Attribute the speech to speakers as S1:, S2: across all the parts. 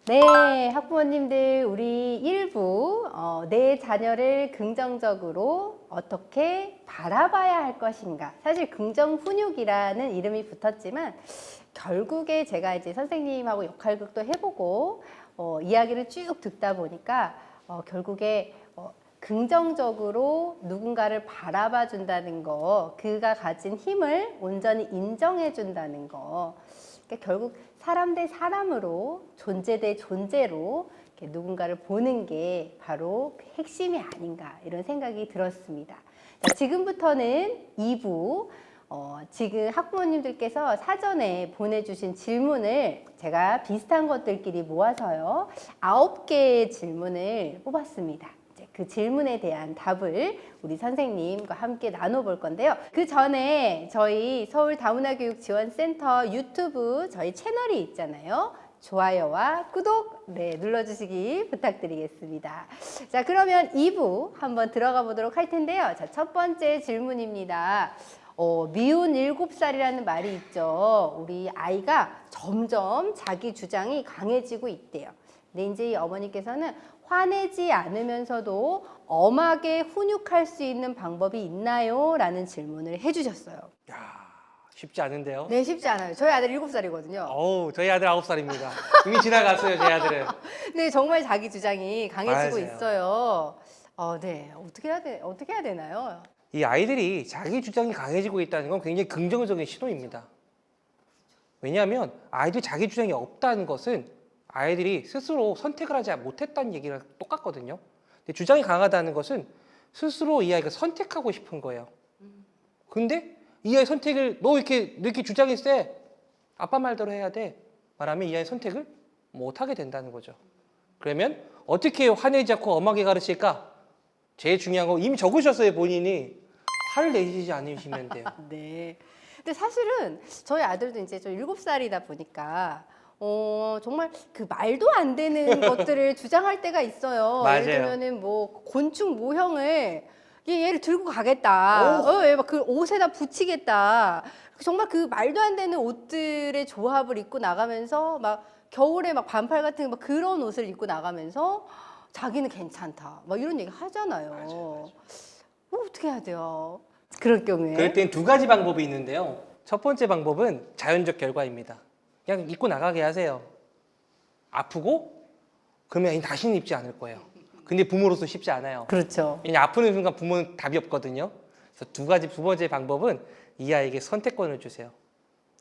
S1: 네, 학부모님들 우리 일부 내 자녀를 긍정적으로 어떻게 바라봐야 할 것인가. 사실 긍정훈육이라는 이름이 붙었지만 결국에 제가 이제 선생님하고 역할극도 해보고 이야기를 쭉 듣다 보니까 결국에 긍정적으로 누군가를 바라봐 준다는 거, 그가 가진 힘을 온전히 인정해 준다는 거. 그러니까 결국 사람 대 사람으로, 존재 대 존재로 이렇게 누군가를 보는 게 바로 그 핵심이 아닌가, 이런 생각이 들었습니다. 자, 지금부터는 2부, 지금 학부모님들께서 사전에 보내주신 질문을 제가 비슷한 것들끼리 모아서요, 9개의 질문을 뽑았습니다. 그 질문에 대한 답을 우리 선생님과 함께 나눠볼 건데요. 그 전에 저희 서울 다문화교육지원센터 유튜브 저희 채널이 있잖아요. 좋아요와 구독 눌러주시기 부탁드리겠습니다. 자, 그러면 2부 한번 들어가 보도록 할 텐데요. 자, 첫 번째 질문입니다. 미운 7살이라는 말이 있죠. 우리 아이가 점점 자기 주장이 강해지고 있대요. 근데 이제 이 어머니께서는 화내지 않으면서도 엄하게 훈육할 수 있는 방법이 있나요? 라는 질문을 해주셨어요.
S2: 야, 쉽지 않은데요?
S1: 네, 쉽지 않아요. 저희 아들 7살이거든요.
S2: 어우, 저희 아들 9살입니다. 이미 지나갔어요, 제 아들은.
S1: 네, 정말 자기 주장이 강해지고
S2: 맞아요.
S1: 있어요. 네, 어떻게 해야 되나요?
S2: 이 아이들이 자기 주장이 강해지고 있다는 건 굉장히 긍정적인 신호입니다. 왜냐하면 아이들이 자기 주장이 없다는 것은 아이들이 스스로 선택을 하지 못했다는 얘기랑 똑같거든요. 근데 주장이 강하다는 것은 스스로 이 아이가 선택하고 싶은 거예요. 근데 이 아이 선택을 너 이렇게 주장이 세, 아빠 말대로 해야 돼 말하면 이 아이 선택을 못하게 된다는 거죠. 그러면 어떻게 화내지 않고 엄하게 가르칠까? 제일 중요한 거 이미 적으셨어요, 본인이. 화를 내시지 않으시면 돼요.
S1: 네. 근데 사실은 저희 아들도 이제 좀 7살이다 보니까 정말 그 말도 안 되는 것들을 주장할 때가 있어요.
S2: 맞아요.
S1: 예를 들면은 뭐 곤충 모형을 얘를 들고 가겠다. 얘 막 그 옷에다 붙이겠다. 정말 그 말도 안 되는 옷들의 조합을 입고 나가면서 막 겨울에 막 반팔 같은 막 그런 옷을 입고 나가면서 자기는 괜찮다. 막 이런 얘기 하잖아요.
S2: 맞아요.
S1: 어떻게 해야 돼요? 그럴 경우에.
S2: 그럴 땐 두 가지 방법이 있는데요. 첫 번째 방법은 자연적 결과입니다. 그냥 입고 나가게 하세요. 아프고 그러면 다시는 입지 않을 거예요. 근데 부모로서 쉽지 않아요.
S1: 그렇죠.
S2: 왜냐 아프는 순간 부모는 답이 없거든요. 그래서 두 번째 방법은 이 아이에게 선택권을 주세요.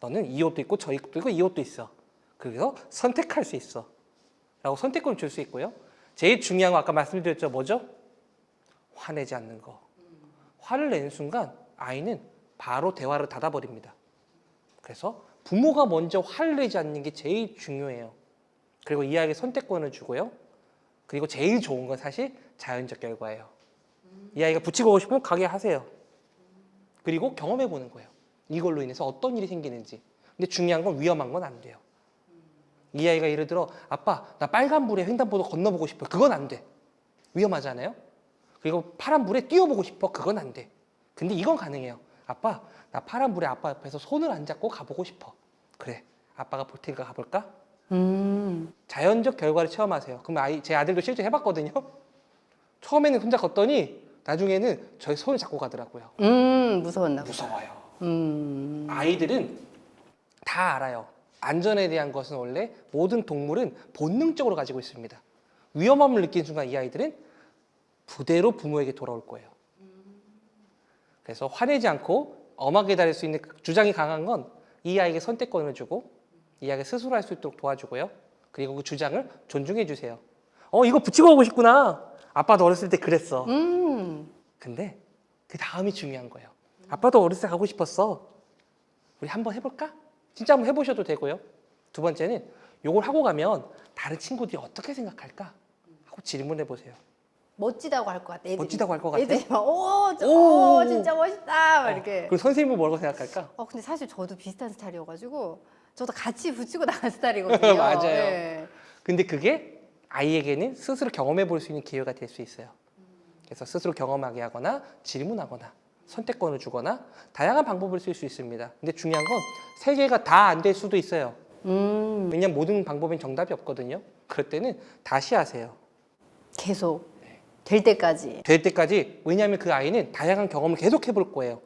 S2: 너는 이 옷도 있고 저 옷도 있고 이 옷도 있어. 그래서 선택할 수 있어. 라고 선택권을 줄 수 있고요. 제일 중요한 거 아까 말씀드렸죠. 뭐죠? 화내지 않는 거. 화를 내는 순간 아이는 바로 대화를 닫아버립니다. 그래서 부모가 먼저 화를 내지 않는 게 제일 중요해요. 그리고 이 아이에게 선택권을 주고요. 그리고 제일 좋은 건 사실 자연적 결과예요. 이 아이가 붙이고 오고 싶으면 가게 하세요. 그리고 경험해 보는 거예요. 이걸로 인해서 어떤 일이 생기는지. 근데 중요한 건 위험한 건 안 돼요. 이 아이가 예를 들어 아빠 나 빨간불에 횡단보도 건너보고 싶어. 그건 안 돼. 위험하잖아요. 그리고 파란불에 뛰어보고 싶어. 그건 안 돼. 근데 이건 가능해요. 아빠 나 파란불에 아빠 옆에서 손을 안 잡고 가보고 싶어. 그래 아빠가 볼 테니까 가볼까? 자연적 결과를 체험하세요. 그럼 제 아들도 실제 해봤거든요. 처음에는 혼자 걷더니 나중에는 저희 손을 잡고 가더라고요.
S1: 무서웠나 보다.
S2: 무서워요. 아이들은 다 알아요. 안전에 대한 것은 원래 모든 동물은 본능적으로 가지고 있습니다. 위험함을 느끼는 순간 이 아이들은 그대로 부모에게 돌아올 거예요. 그래서 화내지 않고 엄하게 다닐 수 있는 주장이 강한 건 이 아이에게 선택권을 주고 이 아이가 스스로 할 수 있도록 도와주고요. 그리고 그 주장을 존중해 주세요. 이거 붙이고 오고 싶구나. 아빠도 어렸을 때 그랬어. 근데 그 다음이 중요한 거예요. 아빠도 어렸을 때 가고 싶었어. 우리 한번 해볼까? 진짜 한번 해보셔도 되고요. 두 번째는 이걸 하고 가면 다른 친구들이 어떻게 생각할까? 하고 질문해 보세요.
S1: 멋지다고 할 것 같아. 애들이.
S2: 멋지다고 할 것 같아요?
S1: 애들이 막 진짜 멋있다. 막 이렇게.
S2: 그럼 선생님은 뭐라고 생각할까?
S1: 근데 사실 저도 비슷한 스타일이어가지고 저도 같이 붙이고 나간 스타일이거든요.
S2: 맞아요.
S1: 네.
S2: 근데 그게 아이에게는 스스로 경험해 볼 수 있는 기회가 될 수 있어요. 그래서 스스로 경험하게 하거나 질문하거나 선택권을 주거나 다양한 방법을 쓸 수 있습니다. 근데 중요한 건 세 개가 다 안 될 수도 있어요. 왜냐면 모든 방법엔 정답이 없거든요. 그럴 때는 다시 하세요.
S1: 계속 될 때까지.
S2: 될 때까지. 왜냐하면 그 아이는 다양한 경험을 계속 해볼 거예요.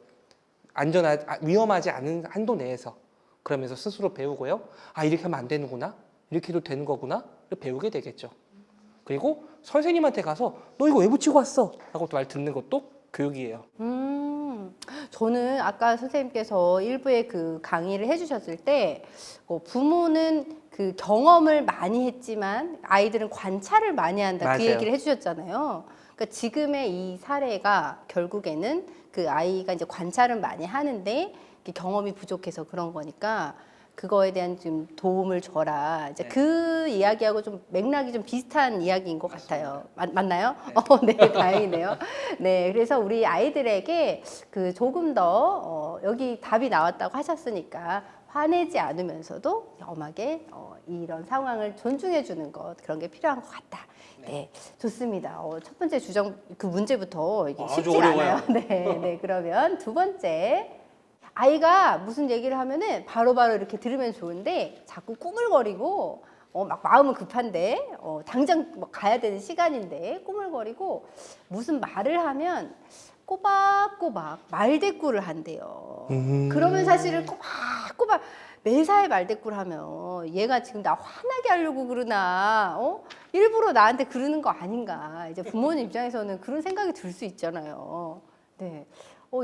S2: 위험하지 않은 한도 내에서. 그러면서 스스로 배우고요. 아, 이렇게 하면 안 되는구나. 이렇게 해도 되는 거구나. 배우게 되겠죠. 그리고 선생님한테 가서 너 이거 왜 붙이고 왔어? 라고 말 듣는 것도 교육이에요.
S1: 저는 아까 선생님께서 일부에 그 강의를 해주셨을 때 부모는 그 경험을 많이 했지만 아이들은 관찰을 많이 한다 그
S2: 맞아요.
S1: 얘기를 해주셨잖아요. 그러니까 지금의 이 사례가 결국에는 그 아이가 이제 관찰은 많이 하는데 이게 경험이 부족해서 그런 거니까 그거에 대한 좀 도움을 줘라. 이제
S2: 네.
S1: 그 이야기하고 좀 맥락이 좀 비슷한 이야기인 것 같아요. 맞나요? 네. 네, 다행이네요. 네, 그래서 우리 아이들에게 그 조금 더 여기 답이 나왔다고 하셨으니까 화내지 않으면서도 엄하게 이런 상황을 존중해 주는 것 그런 게 필요한 것 같다. 네, 좋습니다. 첫 번째 주정 그 문제부터 이게
S2: 아주
S1: 쉽지가
S2: 어려워요.
S1: 않아요. 네, 네. 그러면 두 번째. 아이가 무슨 얘기를 하면은 바로바로 이렇게 들으면 좋은데 자꾸 꾸물거리고 막 마음은 급한데 당장 막 가야 되는 시간인데 꾸물거리고 무슨 말을 하면 꼬박꼬박 말대꾸를 한대요. 그러면 사실은 꼬박꼬박 매사에 말대꾸를 하면 얘가 지금 나 화나게 하려고 그러나 일부러 나한테 그러는 거 아닌가. 이제 부모님 입장에서는 그런 생각이 들 수 있잖아요. 네.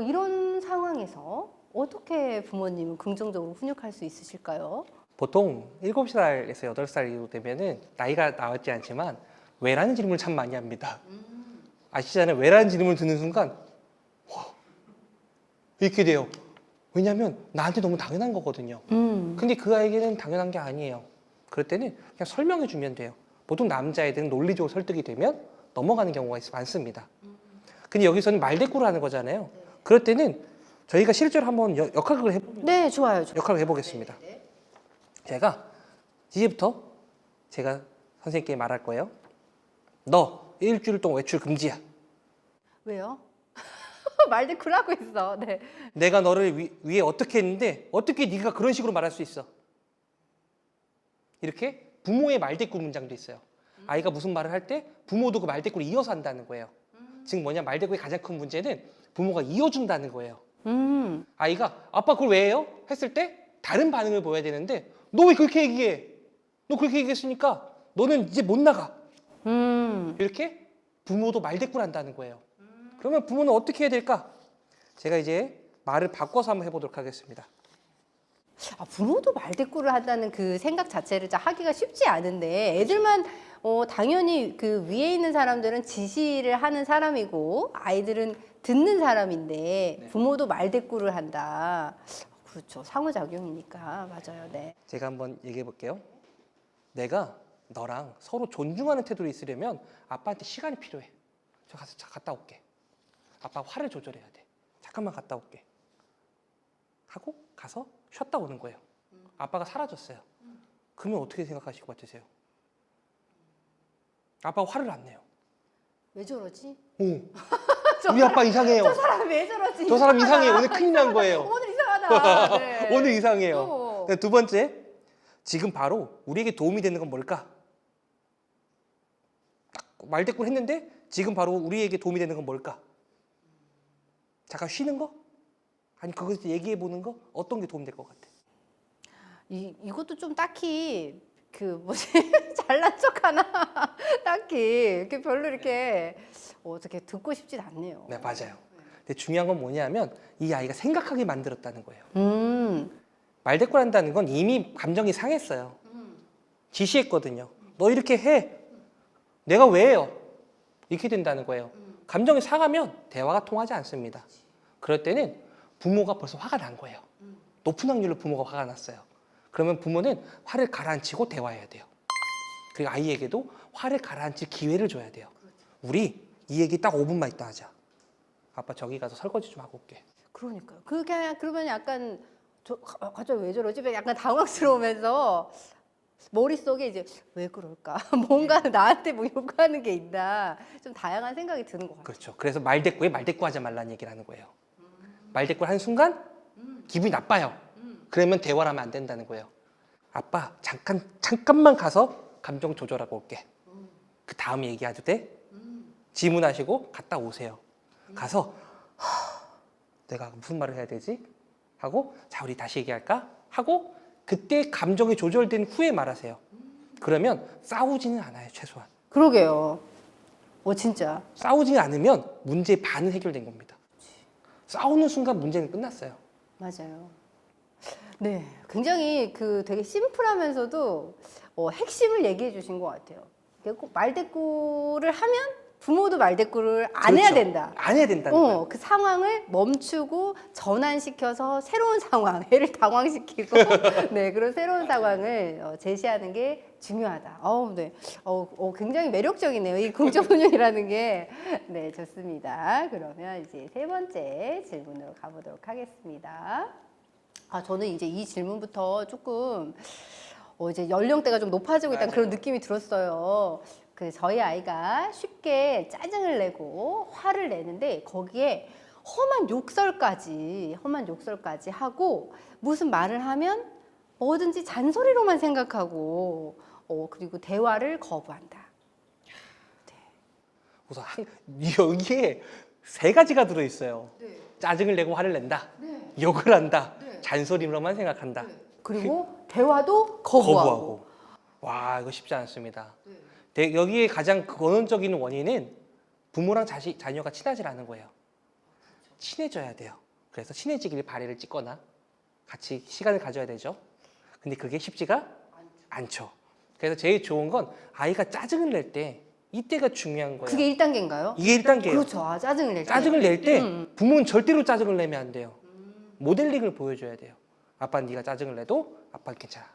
S1: 이런 상황에서 어떻게 부모님은 긍정적으로 훈육할 수 있으실까요?
S2: 보통 7살에서 8살 되면은 나이가 나왔지 않지만 왜라는 질문을 참 많이 합니다. 아시잖아요. 왜라는 질문을 듣는 순간 와, 이렇게 돼요. 왜냐하면 나한테 너무 당연한 거거든요. 근데 그 아이에게는 당연한 게 아니에요. 그럴 때는 그냥 설명해 주면 돼요. 보통 남자애들은 논리적으로 설득이 되면 넘어가는 경우가 많습니다. 근데 여기서는 말대꾸를 하는 거잖아요. 그럴 때는 저희가 실제로 한번 역학을
S1: 네, 좋아요.
S2: 역학을 해보겠습니다. 제가 이제부터 제가 선생님께 말할 거예요. 너 일주일 동안 외출 금지야.
S1: 왜요? 말대꾸를 하고 있어. 네.
S2: 내가 너를 위해 어떻게 했는데 어떻게 네가 그런 식으로 말할 수 있어? 이렇게 부모의 말대꾸 문장도 있어요. 아이가 무슨 말을 할 때 부모도 그 말대꾸를 이어서 한다는 거예요. 즉 뭐냐, 말대꾸의 가장 큰 문제는 부모가 이어준다는 거예요. 아이가 아빠 그걸 왜 해요? 했을 때 다른 반응을 보여야 되는데 너 왜 그렇게 얘기해? 너 그렇게 얘기했으니까 너는 이제 못 나가. 이렇게 부모도 말대꾸를 한다는 거예요. 그러면 부모는 어떻게 해야 될까? 제가 이제 말을 바꿔서 한번 해보도록 하겠습니다.
S1: 부모도 말대꾸를 한다는 그 생각 자체를 하기가 쉽지 않은데 애들만 당연히 그 위에 있는 사람들은 지시를 하는 사람이고 아이들은 듣는 사람인데 부모도 말대꾸를 한다. 그렇죠. 상호작용이니까. 맞아요. 네.
S2: 제가 한번 얘기해 볼게요. 내가 너랑 서로 존중하는 태도로 있으려면 아빠한테 시간이 필요해. 저 가서 갔다 올게. 아빠 화를 조절해야 돼. 잠깐만 갔다 올게. 하고 가서 쉬었다 오는 거예요. 아빠가 사라졌어요. 그러면 어떻게 생각하실 것 같으세요? 아빠가 화를 안 내요.
S1: 왜 저러지?
S2: 오, 우리 아빠 이상해요.
S1: 저 사람 왜 저러지?
S2: 저 사람 이상해요. 오늘 큰일 난 거예요.
S1: 오늘 이상하다. 네.
S2: 오늘 이상해요.
S1: 또.
S2: 네, 두 번째, 지금 바로 우리에게 도움이 되는 건 뭘까? 딱 말대꾸를 했는데 지금 바로 우리에게 도움이 되는 건 뭘까? 잠깐 쉬는 거? 아니 그것을 얘기해 보는 거? 어떤 게 도움될 것 같아?
S1: 이것도 좀 딱히 그 뭐지 잘난 척하나 딱히 이렇게 별로 이렇게 어떻게 듣고 싶진 않네요.
S2: 네, 맞아요. 근데 중요한 건 뭐냐면 이 아이가 생각하게 만들었다는 거예요. 말대꾸를 한다는 건 이미 감정이 상했어요. 지시했거든요. 너 이렇게 해. 내가 왜 해요? 이렇게 된다는 거예요. 감정이 상하면 대화가 통하지 않습니다. 그럴 때는 부모가 벌써 화가 난 거예요. 높은 확률로 부모가 화가 났어요. 그러면 부모는 화를 가라앉히고 대화해야 돼요. 그리고 아이에게도 화를 가라앉힐 기회를 줘야 돼요. 우리 이 얘기 딱 5분만 있다 하자. 아빠 저기 가서 설거지 좀 하고 올게.
S1: 그러니까요. 그러면 약간 갑자기 왜 저러지? 약간 당황스러우면서 머릿속에 이제 왜 그럴까? 뭔가 나한테 뭐 요구하는 게 있나? 좀 다양한 생각이 드는 것 같아요.
S2: 그렇죠. 그래서 말대꾸에 말대꾸 하지 말라는 얘기를 하는 거예요. 말대꾸를 하는 순간 기분이 나빠요. 그러면 대화를 하면 안 된다는 거예요. 아빠 잠깐만 가서 감정 조절하고 올게. 그 다음에 얘기해도 돼? 질문하시고 갔다 오세요. 가서 내가 무슨 말을 해야 되지? 하고 자 우리 다시 얘기할까? 하고 그때 감정이 조절된 후에 말하세요. 그러면 싸우지는 않아요, 최소한.
S1: 그러게요. 진짜.
S2: 싸우지 않으면 문제의 반은 해결된 겁니다. 싸우는 순간 문제는 끝났어요.
S1: 맞아요. 네, 굉장히 되게 심플하면서도 핵심을 얘기해 주신 것 같아요. 꼭 말대꾸를 하면 부모도 말대꾸를 안 해야
S2: 그렇죠.
S1: 된다.
S2: 안 해야 된다는 거예요.
S1: 그 상황을 멈추고 전환시켜서 새로운 상황, 애를 당황시키고 네, 그런 새로운 상황을 제시하는 게 중요하다. 네. 굉장히 매력적이네요. 이 긍정운용이라는 게. 네, 좋습니다. 그러면 이제 세 번째 질문으로 가보도록 하겠습니다. 저는 이제 이 질문부터 조금 이제 연령대가 좀 높아지고 있다는 그런 느낌이 들었어요. 저희 아이가 쉽게 짜증을 내고 화를 내는데 거기에 험한 욕설까지 하고 무슨 말을 하면 뭐든지 잔소리로만 생각하고 그리고 대화를 거부한다.
S2: 우선 여기에 세 가지가 들어있어요. 짜증을 내고 화를 낸다. 욕을 한다. 잔소리로만 생각한다.
S1: 그리고 대화도 거부하고.
S2: 와, 이거 쉽지 않습니다. 여기에 가장 근원적인 원인은 부모랑 자녀가 친하지 않은 거예요. 친해져야 돼요. 그래서 친해지길 발해를 찍거나 같이 시간을 가져야 되죠. 근데 그게 쉽지가 않죠. 그래서 제일 좋은 건 아이가 짜증을 낼 때 이때가 중요한 거예요.
S1: 그게 1단계인가요?
S2: 이게 1단계예요.
S1: 그렇죠. 짜증을 낼 때.
S2: 짜증을 낼 때 부모는 절대로 짜증을 내면 안 돼요. 모델링을 보여줘야 돼요. 아빠 네가 짜증을 내도 아빠는 괜찮아.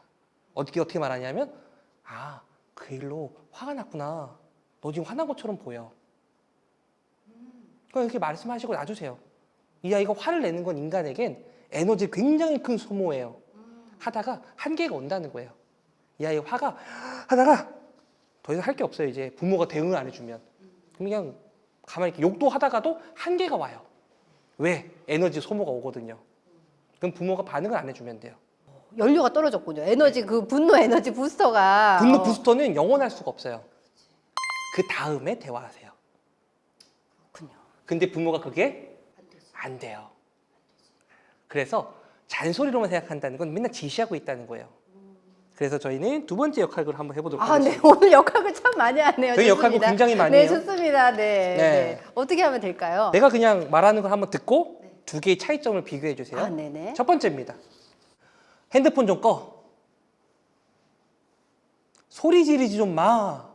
S2: 어떻게 말하냐면 그 일로 화가 났구나. 너 지금 화난 것처럼 보여. 그러니까 이렇게 말씀하시고 놔주세요. 이 아이가 화를 내는 건 인간에겐 에너지 굉장히 큰 소모예요. 하다가 한계가 온다는 거예요. 이 아이 화가 하다가 더 이상 할 게 없어요. 이제 부모가 대응을 안 해주면. 그냥 가만히 이렇게 욕도 하다가도 한계가 와요. 왜? 에너지 소모가 오거든요. 그럼 부모가 반응을 안 해주면 돼요.
S1: 연료가 떨어졌군요. 에너지 분노 에너지 부스터가.
S2: 분노 부스터는 영원할 수가 없어요. 그 다음에 대화하세요.
S1: 그렇군요.
S2: 근데 부모가 그게 안 돼요. 그래서 잔소리로만 생각한다는 건 맨날 지시하고 있다는 거예요. 그래서 저희는 두 번째 역학을 한번 해보도록 하겠습니다.
S1: 네. 오늘 역학을 참 많이 하네요.
S2: 저희 역학을
S1: 좋습니다.
S2: 굉장히 많이
S1: 네,
S2: 해요.
S1: 좋습니다. 네. 어떻게 하면 될까요?
S2: 내가 그냥 말하는 걸 한번 듣고 두 개의 차이점을 비교해 주세요.
S1: 네네.
S2: 첫 번째입니다. 핸드폰 좀 꺼. 소리 지르지 좀 마.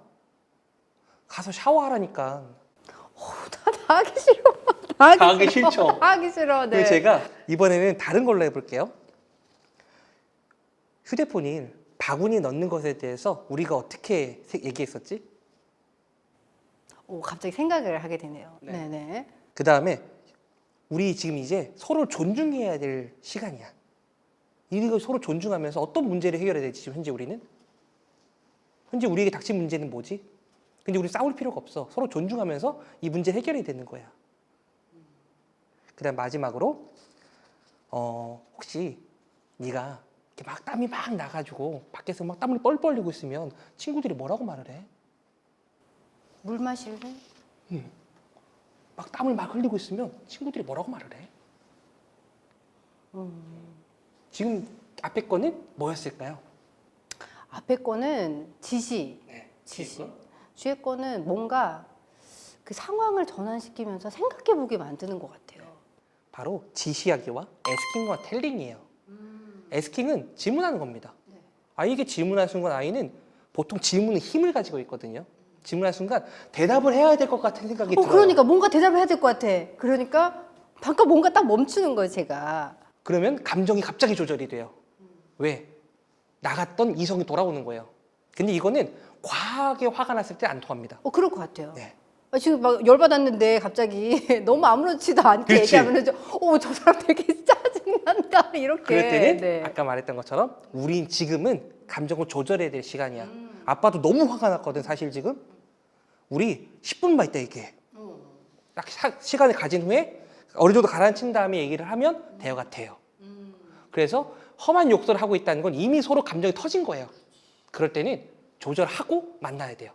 S2: 가서 샤워하라니까.
S1: 다 하기 싫어. 다
S2: 하기 싫죠.
S1: 다 하기 싫어. 네.
S2: 그리고 제가 이번에는 다른 걸로 해볼게요. 휴대폰이 바구니에 넣는 것에 대해서 우리가 어떻게 얘기했었지?
S1: 갑자기 생각을 하게 되네요.
S2: 네.
S1: 네네.
S2: 그 다음에 우리 지금 이제 서로 존중해야 될 시간이야. 이걸 서로 존중하면서 어떤 문제를 해결해야 되지? 지금 현재 우리는? 현재 우리에게 닥친 문제는 뭐지? 근데 우리 싸울 필요가 없어. 서로 존중하면서 이 문제 해결이 되는 거야. 그 다음 마지막으로 혹시 네가 이렇게 막 땀이 막 나가지고 밖에서 막 땀을 뻘뻘 흘리고 있으면 친구들이 뭐라고 말을 해?
S1: 물 마실래?
S2: 막 땀을 막 흘리고 있으면 친구들이 뭐라고 말을 해? 지금 앞에 거는 뭐였을까요?
S1: 앞에 거는 지시.
S2: 네,
S1: 지시. 뒤에 거는 뭔가 그 상황을 전환시키면서 생각해보게 만드는 것 같아요.
S2: 바로 지시하기와 에스킹과 텔링이에요. 에스킹은 질문하는 겁니다. 아이에게 질문하는 순간 아이는 보통 질문은 힘을 가지고 있거든요. 질문하는 순간 대답을 해야 될 것 같은 생각이 들어요.
S1: 그러니까 뭔가 대답을 해야 될 것 같아. 그러니까 잠깐 뭔가 딱 멈추는 거예요, 제가.
S2: 그러면 감정이 갑자기 조절이 돼요. 왜? 나갔던 이성이 돌아오는 거예요. 근데 이거는 과하게 화가 났을 때 안 통합니다.
S1: 그럴 것 같아요.
S2: 네.
S1: 지금 막 열받았는데 갑자기 너무 아무렇지도 않게
S2: 그렇지.
S1: 얘기하면 저 사람 되게 짜증난다 이렇게.
S2: 그럴 때는
S1: 네.
S2: 아까 말했던 것처럼 우린 지금은 감정을 조절해야 될 시간이야. 아빠도 너무 화가 났거든 사실 지금. 우리 10분만 있다 얘기해. 딱 시간을 가진 후에 어느 정도 가라앉힌 다음에 얘기를 하면 대화가 돼요. 그래서 험한 욕설을 하고 있다는 건 이미 서로 감정이 터진 거예요. 그럴 때는 조절하고 만나야 돼요.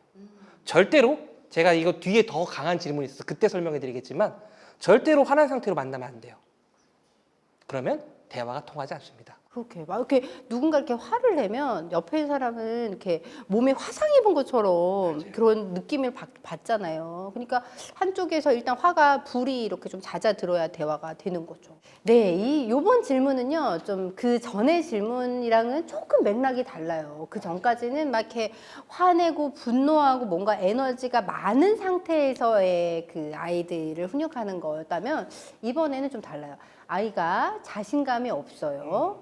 S2: 절대로 제가 이거 뒤에 더 강한 질문이 있어서 그때 설명해 드리겠지만 절대로 화난 상태로 만나면 안 돼요. 그러면 대화가 통하지 않습니다.
S1: 그렇게 막 이렇게 누군가 이렇게 화를 내면 옆에 있는 사람은 이렇게 몸에 화상 입은 것처럼 그런 느낌을 받잖아요. 그러니까 한쪽에서 일단 화가 불이 이렇게 좀 잦아들어야 대화가 되는 거죠. 네, 이 요번 질문은요, 좀 그 전의 질문이랑은 조금 맥락이 달라요. 그 전까지는 막 이렇게 화내고 분노하고 뭔가 에너지가 많은 상태에서의 그 아이들을 훈육하는 거였다면 이번에는 좀 달라요. 아이가 자신감이 없어요.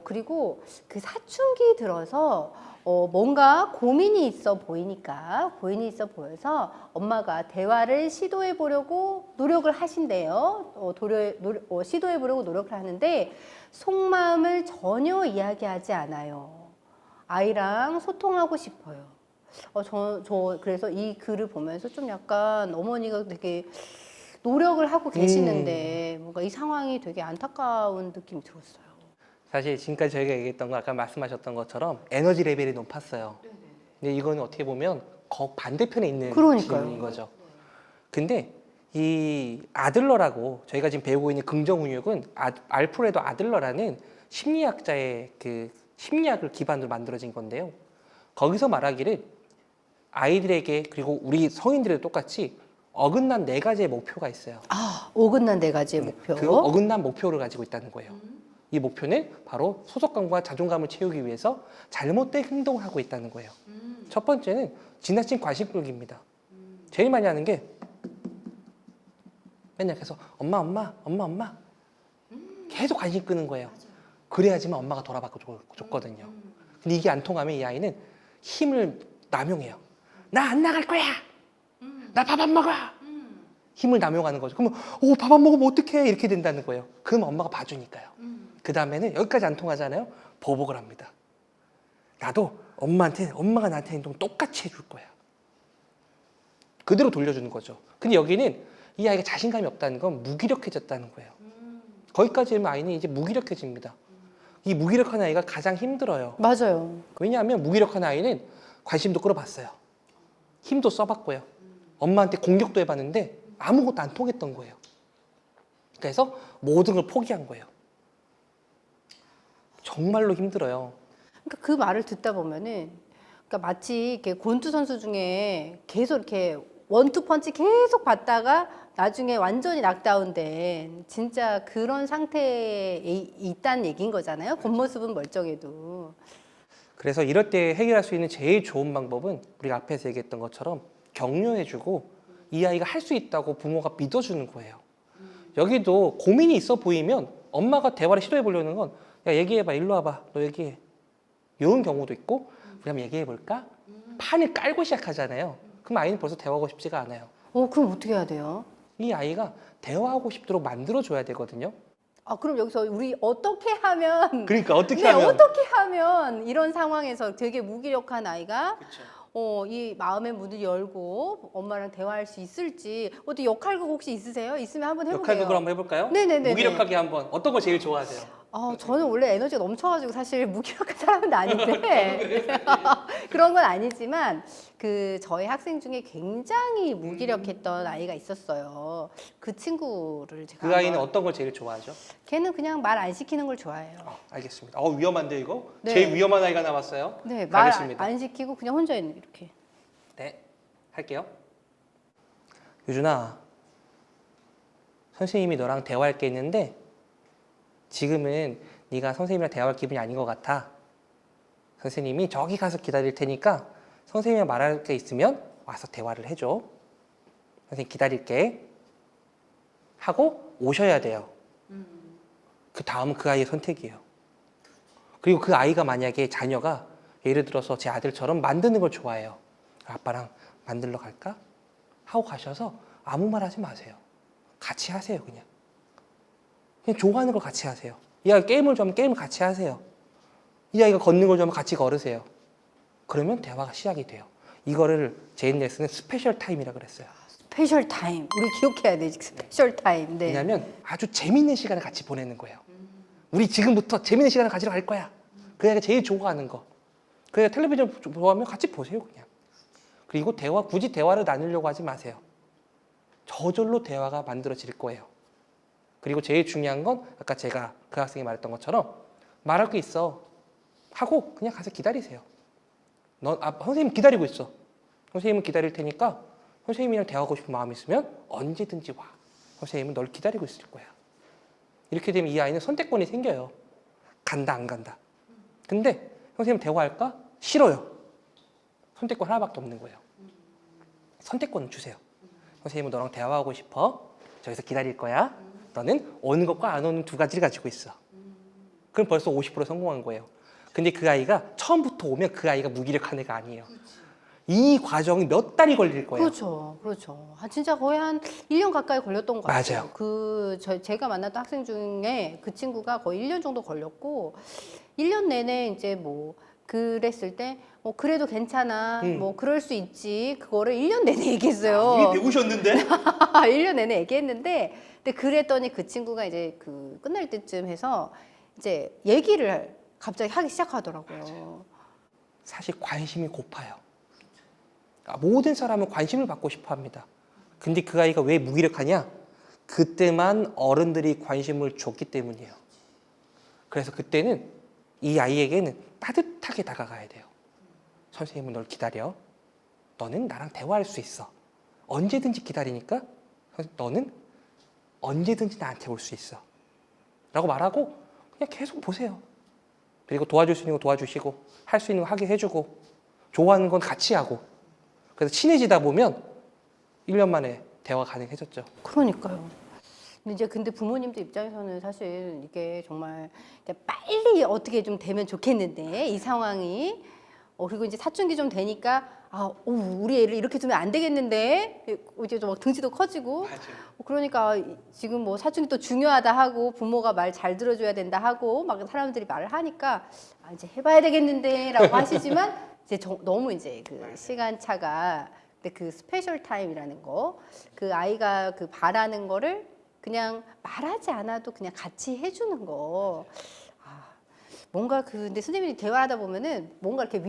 S1: 그리고 그 사춘기 들어서 뭔가 고민이 있어 보여서 엄마가 대화를 시도해 보려고 노력을 하신대요. 시도해 보려고 노력을 하는데 속마음을 전혀 이야기하지 않아요. 아이랑 소통하고 싶어요. 그래서 이 글을 보면서 좀 약간 어머니가 되게 노력을 하고 계시는데 뭔가 이 상황이 되게 안타까운 느낌이 들었어요.
S2: 사실 지금까지 저희가 얘기했던 거 아까 말씀하셨던 것처럼 에너지 레벨이 높았어요. 근데 이거는 어떻게 보면 반대편에 있는
S1: 그러니까요.
S2: 질문인 거죠. 근데 이 아들러라고 저희가 지금 배우고 있는 긍정훈육은 알프레도 아들러라는 심리학자의 그 심리학을 기반으로 만들어진 건데요. 거기서 말하기를 아이들에게 그리고 우리 성인들에도 똑같이 어긋난 4가지의 목표가 있어요.
S1: 어긋난 4가지의 목표.
S2: 그 어긋난 목표를 가지고 있다는 거예요. 이 목표는 바로 소속감과 자존감을 채우기 위해서 잘못된 행동을 하고 있다는 거예요. 첫 번째는 지나친 관심 끌기입니다. 제일 많이 하는 게 맨날 계속 엄마 계속 관심 끄는 거예요. 그래야지만 엄마가 돌아받고 줬거든요. 근데 이게 안 통하면 이 아이는 힘을 남용해요. 나 안 나갈 거야. 나 밥 안 먹어. 힘을 남용하는 거죠. 그러면 밥 안 먹으면 어떡해 이렇게 된다는 거예요. 그럼 엄마가 봐주니까요. 그 다음에는 여기까지 안 통하잖아요. 보복을 합니다. 나도 엄마가 나한테 행동 똑같이 해줄 거야. 그대로 돌려주는 거죠. 근데 여기는 이 아이가 자신감이 없다는 건 무기력해졌다는 거예요. 거기까지 하면 아이는 이제 무기력해집니다. 이 무기력한 아이가 가장 힘들어요.
S1: 맞아요.
S2: 왜냐하면 무기력한 아이는 관심도 끌어봤어요. 힘도 써봤고요. 엄마한테 공격도 해봤는데 아무것도 안 통했던 거예요. 그래서 모든 걸 포기한 거예요. 정말로 힘들어요.
S1: 그러니까 그 말을 듣다 보면은 그러니까 마치 이렇게 권투 선수 중에 계속 이렇게 원투 펀치 계속 받다가 나중에 완전히 낙다운된 진짜 그런 상태에 있다는 얘기인 거잖아요. 겉모습은 멀쩡해도.
S2: 그래서 이럴 때 해결할 수 있는 제일 좋은 방법은 우리가 앞에서 얘기했던 것처럼 격려해주고 이 아이가 할 수 있다고 부모가 믿어주는 거예요. 여기도 고민이 있어 보이면 엄마가 대화를 시도해 보려는 건 야 얘기해봐, 일로 와봐, 너 얘기해. 이런 경우도 있고 우리 한번 얘기해 볼까? 판을 깔고 시작하잖아요. 그럼 아이는 벌써 대화하고 싶지가 않아요.
S1: 그럼 어떻게 해야 돼요?
S2: 이 아이가 대화하고 싶도록 만들어줘야 되거든요.
S1: 그럼 여기서 우리 어떻게 하면
S2: 그러니까 어떻게
S1: 네,
S2: 하면
S1: 어떻게 하면 이런 상황에서 되게 무기력한 아이가
S2: 그쵸.
S1: 이 마음의 문을 열고 엄마랑 대화할 수 있을지 어떻게 역할극 혹시 있으세요? 있으면 한번 해볼게요.
S2: 역할극을 한번 해볼까요?
S1: 네네네.
S2: 무기력하게 한번 어떤 거 제일 좋아하세요?
S1: 저는 원래 에너지가 넘쳐가지고 사실 무기력한 사람은 아닌데 그런 건 아니지만 저희 학생 중에 굉장히 무기력했던 아이가 있었어요. 그 친구를 제가
S2: 그 아이는
S1: 한번-
S2: 어떤 걸 제일 좋아하죠?
S1: 걔는 그냥 말 안 시키는 걸 좋아해요.
S2: 알겠습니다. 위험한데 이거?
S1: 네.
S2: 제일 위험한 아이가 나왔어요.
S1: 네, 말
S2: 알겠습니다.
S1: 안 시키고 그냥 혼자 있는 이렇게.
S2: 네, 할게요. 유준아, 선생님이 너랑 대화할 게 있는데 지금은 네가 선생님이랑 대화할 기분이 아닌 것 같아. 선생님이 저기 가서 기다릴 테니까 선생님이랑 말할 게 있으면 와서 대화를 해줘. 선생님 기다릴게. 하고 오셔야 돼요. 그 다음은 그 아이의 선택이에요. 그리고 그 아이가 만약에 자녀가 예를 들어서 제 아들처럼 만드는 걸 좋아해요. 아빠랑 만들러 갈까? 하고 가셔서 아무 말 하지 마세요. 같이 하세요, 그냥. 그냥 좋아하는 걸 같이 하세요. 이 아이가 게임을 좋아하면 게임을 같이 하세요. 이 아이가 걷는 걸 좋아하면 같이 걸으세요. 그러면 대화가 시작이 돼요. 이거를 제인 넬슨은 스페셜 타임이라고 그랬어요.
S1: 스페셜 타임. 우리 기억해야 돼. 스페셜 타임. 네.
S2: 왜냐하면 아주 재밌는 시간을 같이 보내는 거예요. 우리 지금부터 재밌는 시간을 가지러 갈 거야. 그 아이가 제일 좋아하는 거. 그 아이가 텔레비전 좋아하면 같이 보세요 그냥. 그리고 굳이 대화를 나누려고 하지 마세요. 저절로 대화가 만들어질 거예요. 그리고 제일 중요한 건 아까 제가 그 학생이 말했던 것처럼 말할 게 있어 하고 그냥 가서 기다리세요. 선생님 기다리고 있어. 선생님은 기다릴 테니까 선생님이랑 대화하고 싶은 마음이 있으면 언제든지 와. 선생님은 널 기다리고 있을 거야. 이렇게 되면 이 아이는 선택권이 생겨요. 간다 안 간다. 근데 선생님 대화할까? 싫어요. 선택권 하나밖에 없는 거예요. 선택권을 주세요. 선생님은 너랑 대화하고 싶어. 저기서 기다릴 거야. 너는 오는 것과 안 오는 두 가지를 가지고 있어. 그럼 벌써 50% 성공한 거예요. 근데 그 아이가 처음부터 오면 그 아이가 무기력한 애가 아니에요. 이 과정이 몇 달이 걸릴 거예요.
S1: 그렇죠, 그렇죠. 진짜 거의 한 1년 가까이 걸렸던 것 같아요.
S2: 맞아요.
S1: 제가 만났던 학생 중에 그 친구가 거의 1년 정도 걸렸고, 1년 내내 이제 뭐, 그랬을 때, 그래도 괜찮아. 뭐, 그럴 수 있지. 그거를 1년 내내 얘기했어요.
S2: 이미 배우셨는데?
S1: 1년 내내 얘기했는데, 근데 그랬더니 그 친구가 이제 끝날 때쯤 해서 이제 얘기를 갑자기 하기 시작하더라고요.
S2: 사실 관심이 고파요. 모든 사람은 관심을 받고 싶어 합니다. 근데 그 아이가 왜 무기력하냐? 그때만 어른들이 관심을 줬기 때문이에요. 그래서 그때는 이 아이에게는 따뜻하게 다가가야 돼요. 선생님은 널 기다려. 너는 나랑 대화할 수 있어. 언제든지 기다리니까 너는 언제든지 나한테 올 수 있어. 라고 말하고 그냥 계속 보세요. 그리고 도와줄 수 있는 거 도와주시고 할 수 있는 거 하게 해주고 좋아하는 건 같이 하고 그래서 친해지다 보면 1년 만에 대화 가능해졌죠.
S1: 그러니까요. 근데 부모님들 입장에서는 사실 이게 정말 빨리 어떻게 좀 되면 좋겠는데 이 상황이 그리고 이제 사춘기 좀 되니까 우리 애를 이렇게 두면 안 되겠는데 이제 좀 막 등치도 커지고 그러니까 지금 뭐 사춘기 또 중요하다 하고 부모가 말 잘 들어줘야 된다 하고 막 사람들이 말을 하니까 이제 해봐야 되겠는데라고 하시지만 이제 너무 이제 그 시간 차가 근데 그 스페셜 타임이라는 거 그 아이가 그 바라는 거를 그냥 말하지 않아도 그냥 같이 해주는 거. 뭔가 근데 선생님이 대화하다 보면은 뭔가 이렇게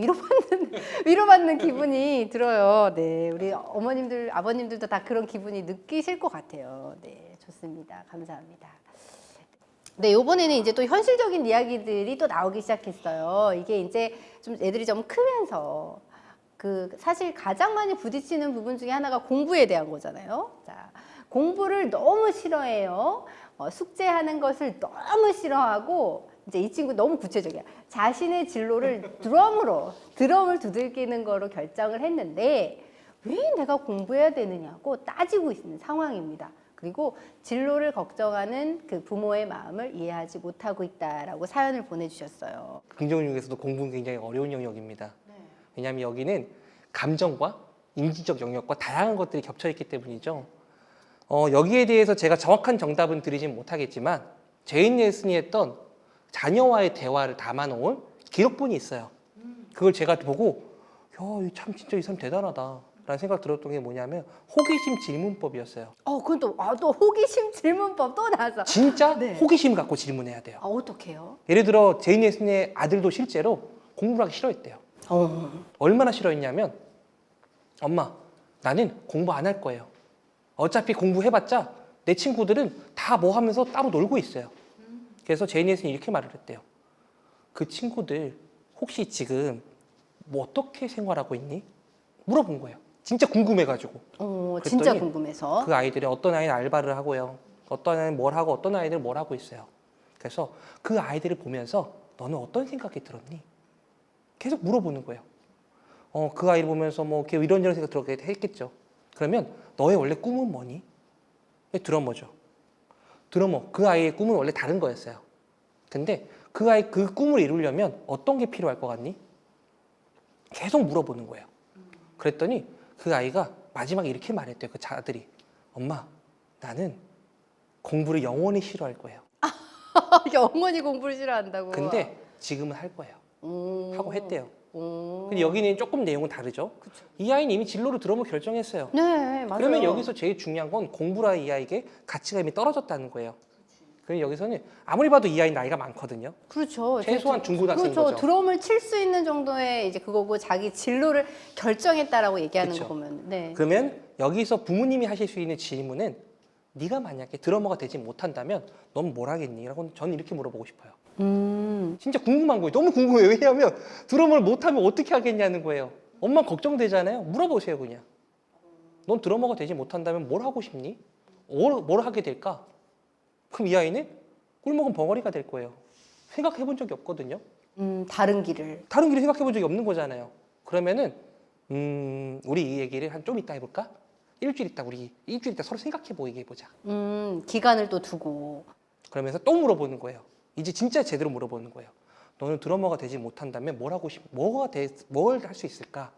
S1: 위로받는 기분이 들어요. 네, 우리 어머님들, 아버님들도 다 그런 기분이 느끼실 것 같아요. 네, 좋습니다. 감사합니다. 네, 요번에는 이제 또 현실적인 이야기들이 또 나오기 시작했어요. 이게 이제 좀 애들이 좀 크면서 사실 가장 많이 부딪히는 부분 중에 하나가 공부에 대한 거잖아요. 자, 공부를 너무 싫어해요. 숙제하는 것을 너무 싫어하고 이제 이 친구 너무 구체적이야. 자신의 진로를 드럼을 두들기는 거로 결정을 했는데 왜 내가 공부해야 되느냐고 따지고 있는 상황입니다. 그리고 진로를 걱정하는 그 부모의 마음을 이해하지 못하고 있다라고 사연을 보내주셨어요.
S2: 긍정 중에서도 공부는 굉장히 어려운 영역입니다. 왜냐하면 여기는 감정과 인지적 영역과 다양한 것들이 겹쳐있기 때문이죠. 여기에 대해서 제가 정확한 정답은 드리진 못하겠지만 제인 넬슨이 했던 자녀와의 대화를 담아놓은 기록본이 있어요. 그걸 제가 보고 참 진짜 이 사람 대단하다 라는 생각 들었던 게 뭐냐면 호기심 질문법이었어요.
S1: 그건 또 호기심 질문법 또 나왔어.
S2: 진짜
S1: 네.
S2: 호기심 갖고 질문해야 돼요.
S1: 어떡해요?
S2: 예를 들어 제인 넬슨의 아들도 실제로 공부를 하기 싫어했대요. 얼마나 싫어했냐면 엄마 나는 공부 안 할 거예요. 어차피 공부해봤자 내 친구들은 다 뭐 하면서 따로 놀고 있어요. 그래서 제인 넬슨이 이렇게 말을 했대요. 그 친구들 혹시 지금 뭐 어떻게 생활하고 있니? 물어본 거예요. 진짜 궁금해가지고.
S1: 진짜 궁금해서.
S2: 그 아이들이 어떤 아이는 알바를 하고요. 어떤 아이는 뭘 하고 어떤 아이들은 뭘 하고 있어요. 그래서 그 아이들을 보면서 너는 어떤 생각이 들었니? 계속 물어보는 거예요. 그 아이를 보면서 뭐 이런저런 생각 들었게 했겠죠. 그러면 너의 원래 꿈은 뭐니? 드러머죠. 드러머. 그 아이의 꿈은 원래 다른 거였어요. 근데 그 아이 그 꿈을 이루려면 어떤 게 필요할 것 같니? 계속 물어보는 거예요. 그랬더니 그 아이가 마지막에 이렇게 말했대요. 그 아들이. 엄마, 나는 공부를 영원히 싫어할 거예요.
S1: 영원히 공부를 싫어한다고.
S2: 근데 지금은 할 거예요. 하고 했대요.
S1: 오.
S2: 근데 여기는 조금 내용은 다르죠.
S1: 그쵸.
S2: 이 아이는 이미 진로를 드럼을 결정했어요.
S1: 네, 맞아요.
S2: 그러면 여기서 제일 중요한 건 공부라 이 아이에게 가치가 이미 떨어졌다는 거예요. 그럼 여기서는 아무리 봐도 이 아이 나이가 많거든요.
S1: 그렇죠.
S2: 최소한 중고등학생인
S1: 그렇죠.
S2: 거죠.
S1: 드럼을 칠 수 있는 정도의 이제 그거고 자기 진로를 결정했다라고 얘기하는
S2: 그쵸.
S1: 거 보면 네.
S2: 그러면 여기서 부모님이 하실 수 있는 질문은 네가 만약에 드러머가 되지 못한다면 넌 뭘 하겠니? 라고 저는 이렇게 물어보고 싶어요. 진짜 궁금한 거예요. 너무 궁금해요. 왜냐하면 드러머를 못하면 어떻게 하겠냐는 거예요. 엄마 걱정되잖아요. 물어보세요 그냥. 넌 드러머가 되지 못한다면 뭘 하고 싶니? 뭘 하게 될까? 그럼 이 아이는 꿀먹은 벙어리가 될 거예요. 생각해 본 적이 없거든요.
S1: 다른 길을.
S2: 다른 길을 생각해 본 적이 없는 거잖아요. 그러면은 우리 이 얘기를 한 좀 이따 해볼까? 일주일 있다 서로 생각해 보이게 해보자.
S1: 기간을 또 두고.
S2: 그러면서 또 물어보는 거예요. 이제 진짜 제대로 물어보는 거예요. 너는 드러머가 되지 못한다면 뭘 할 수 있을까?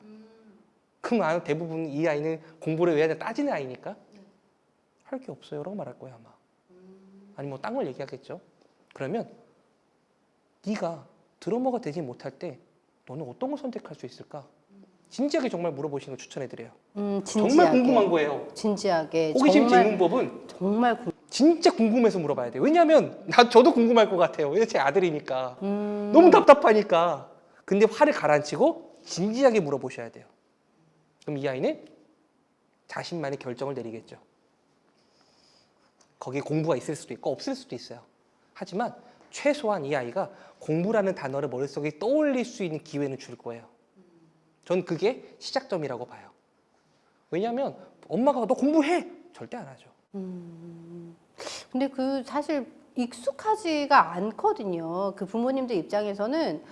S2: 그럼 대부분 이 아이는 공부를 왜 하냐 따지는 아이니까 할 게 없어요 라고 말할 거예요 아마. 아니 뭐 딴 걸 얘기하겠죠. 그러면 네가 드러머가 되지 못할 때 너는 어떤 걸 선택할 수 있을까? 진지하게 정말 물어보시는 걸 추천해드려요.
S1: 진지하게.
S2: 정말 궁금한 거예요.
S1: 진지하게.
S2: 호기심
S1: 정말,
S2: 질문법은
S1: 정말
S2: 진짜 궁금해서 물어봐야 돼요. 왜냐하면 저도 궁금할 것 같아요. 왜냐면 제 아들이니까. 너무 답답하니까. 근데 화를 가라앉히고 진지하게 물어보셔야 돼요. 그럼 이 아이는 자신만의 결정을 내리겠죠. 거기에 공부가 있을 수도 있고 없을 수도 있어요. 하지만 최소한 이 아이가 공부라는 단어를 머릿속에 떠올릴 수 있는 기회는 줄 거예요. 전 그게 시작점이라고 봐요. 왜냐하면 엄마가 너 공부해! 절대 안 하죠.
S1: 근데 그 사실 익숙하지가 않거든요. 그 부모님들 입장에서는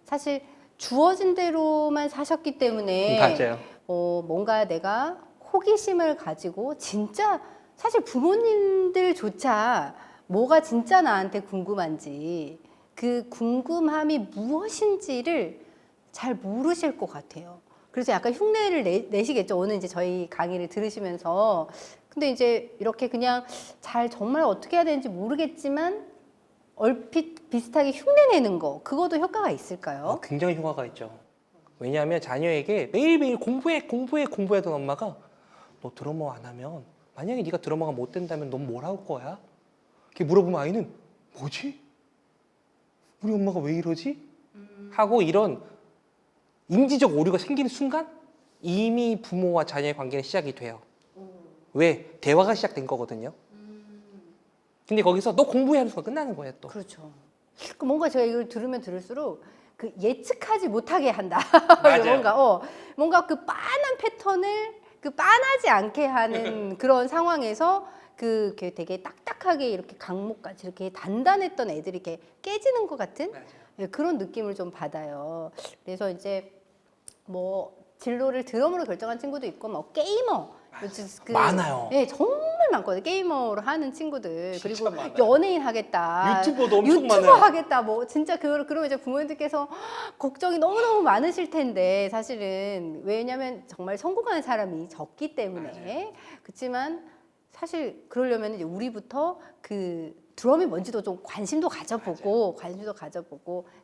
S1: 사실 주어진 대로만 사셨기 때문에
S2: 맞아요.
S1: 뭔가 내가 호기심을 가지고 진짜 사실 부모님들조차 뭐가 진짜 나한테 궁금한지 그 궁금함이 무엇인지를 잘 모르실 것 같아요. 그래서 약간 흉내를 내시겠죠. 오늘 이제 저희 강의를 들으시면서. 근데 이제 이렇게 그냥 잘 정말 어떻게 해야 되는지 모르겠지만 얼핏 비슷하게 흉내 내는 거 그것도 효과가 있을까요?
S2: 굉장히 효과가 있죠. 왜냐하면 자녀에게 매일매일 공부하던 엄마가 너 드러머 안 하면 만약에 네가 드러머가 못 된다면 넌 뭘 할 거야? 이렇게 물어보면 아이는 뭐지? 우리 엄마가 왜 이러지? 하고 이런 인지적 오류가 생기는 순간 이미 부모와 자녀의 관계는 시작이 돼요. 왜? 대화가 시작된 거거든요. 근데 거기서 너 공부해 하는 순간 끝나는 거예요 또.
S1: 그렇죠. 그 뭔가 제가 이걸 들으면 들을수록 그 예측하지 못하게 한다.
S2: 맞아요.
S1: 뭔가 그 빤한 패턴을 그 빤하지 않게 하는 그런 상황에서 그 되게 딱딱하게 이렇게 강목같이 이렇게 단단했던 애들이 이렇게 깨지는 것 같은 예, 그런 느낌을 좀 받아요. 그래서 이제 뭐 진로를 드럼으로 결정한 친구도 있고 뭐 게이머
S2: 많아요.
S1: 예, 정말 많거든요. 게이머로 하는 친구들 그리고
S2: 많아요.
S1: 연예인 하겠다,
S2: 유튜버도 엄청
S1: 유튜버
S2: 많아요.
S1: 하겠다, 뭐 진짜 그러면 이제 부모님들께서 걱정이 너무너무 많으실 텐데 사실은 왜냐하면 정말 성공하는 사람이 적기 때문에 그렇지만 사실 그러려면 이제 우리부터 그 드럼이 뭔지도 좀 관심도 가져보고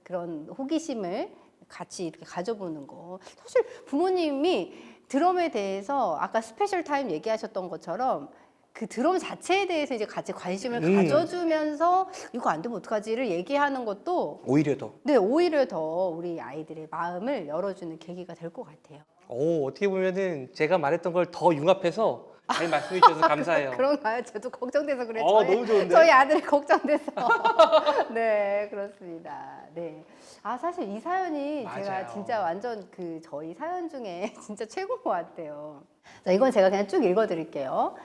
S1: 그런 호기심을 같이 이렇게 가져보는 거. 사실 부모님이 드럼에 대해서 아까 스페셜 타임 얘기하셨던 것처럼 그 드럼 자체에 대해서 이제 같이 관심을 가져주면서 이거 안 되면 어떡하지를 얘기하는 것도 오히려 더 우리 아이들의 마음을 열어주는 계기가 될 것 같아요.
S2: 어떻게 보면은 제가 말했던 걸 더 융합해서 잘 말씀해 주셔서 감사해요.
S1: 그런가요? 저도 걱정돼서 그래요.
S2: 너무 좋은데?
S1: 저희 아들이 걱정돼서. 네, 그렇습니다. 네. 사실 이 사연이 제가
S2: 맞아요.
S1: 진짜 완전 저희 사연 중에 진짜 최고인 것 같아요. 자, 이건 제가 그냥 쭉 읽어드릴게요.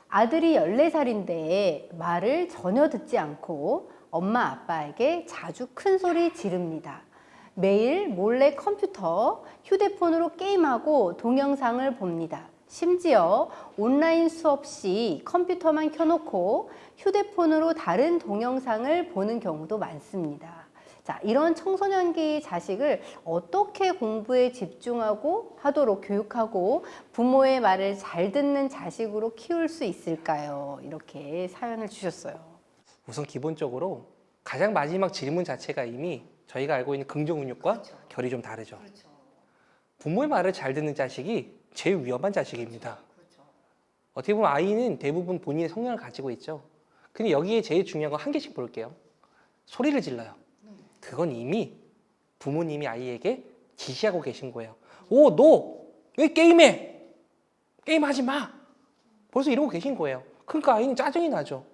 S1: 아들이 14살인데 말을 전혀 듣지 않고 엄마 아빠에게 자주 큰 소리 지릅니다. 매일 몰래 컴퓨터, 휴대폰으로 게임하고 동영상을 봅니다. 심지어 온라인 수업 시 컴퓨터만 켜놓고 휴대폰으로 다른 동영상을 보는 경우도 많습니다. 자, 이런 청소년기 자식을 어떻게 공부에 집중하고 하도록 교육하고 부모의 말을 잘 듣는 자식으로 키울 수 있을까요? 이렇게 사연을 주셨어요.
S2: 우선 기본적으로 가장 마지막 질문 자체가 이미 저희가 알고 있는 긍정응육과 결이 좀 다르죠. 부모의 말을 잘 듣는 자식이 제일 위험한 자식입니다. 어떻게 보면 아이는 대부분 본인의 성향을 가지고 있죠. 근데 여기에 제일 중요한 거 한 개씩 볼게요. 소리를 질러요. 그건 이미 부모님이 아이에게 지시하고 계신 거예요. 오, 너 왜 게임해? 게임하지 마. 벌써 이러고 계신 거예요. 그러니까 아이는 짜증이 나죠.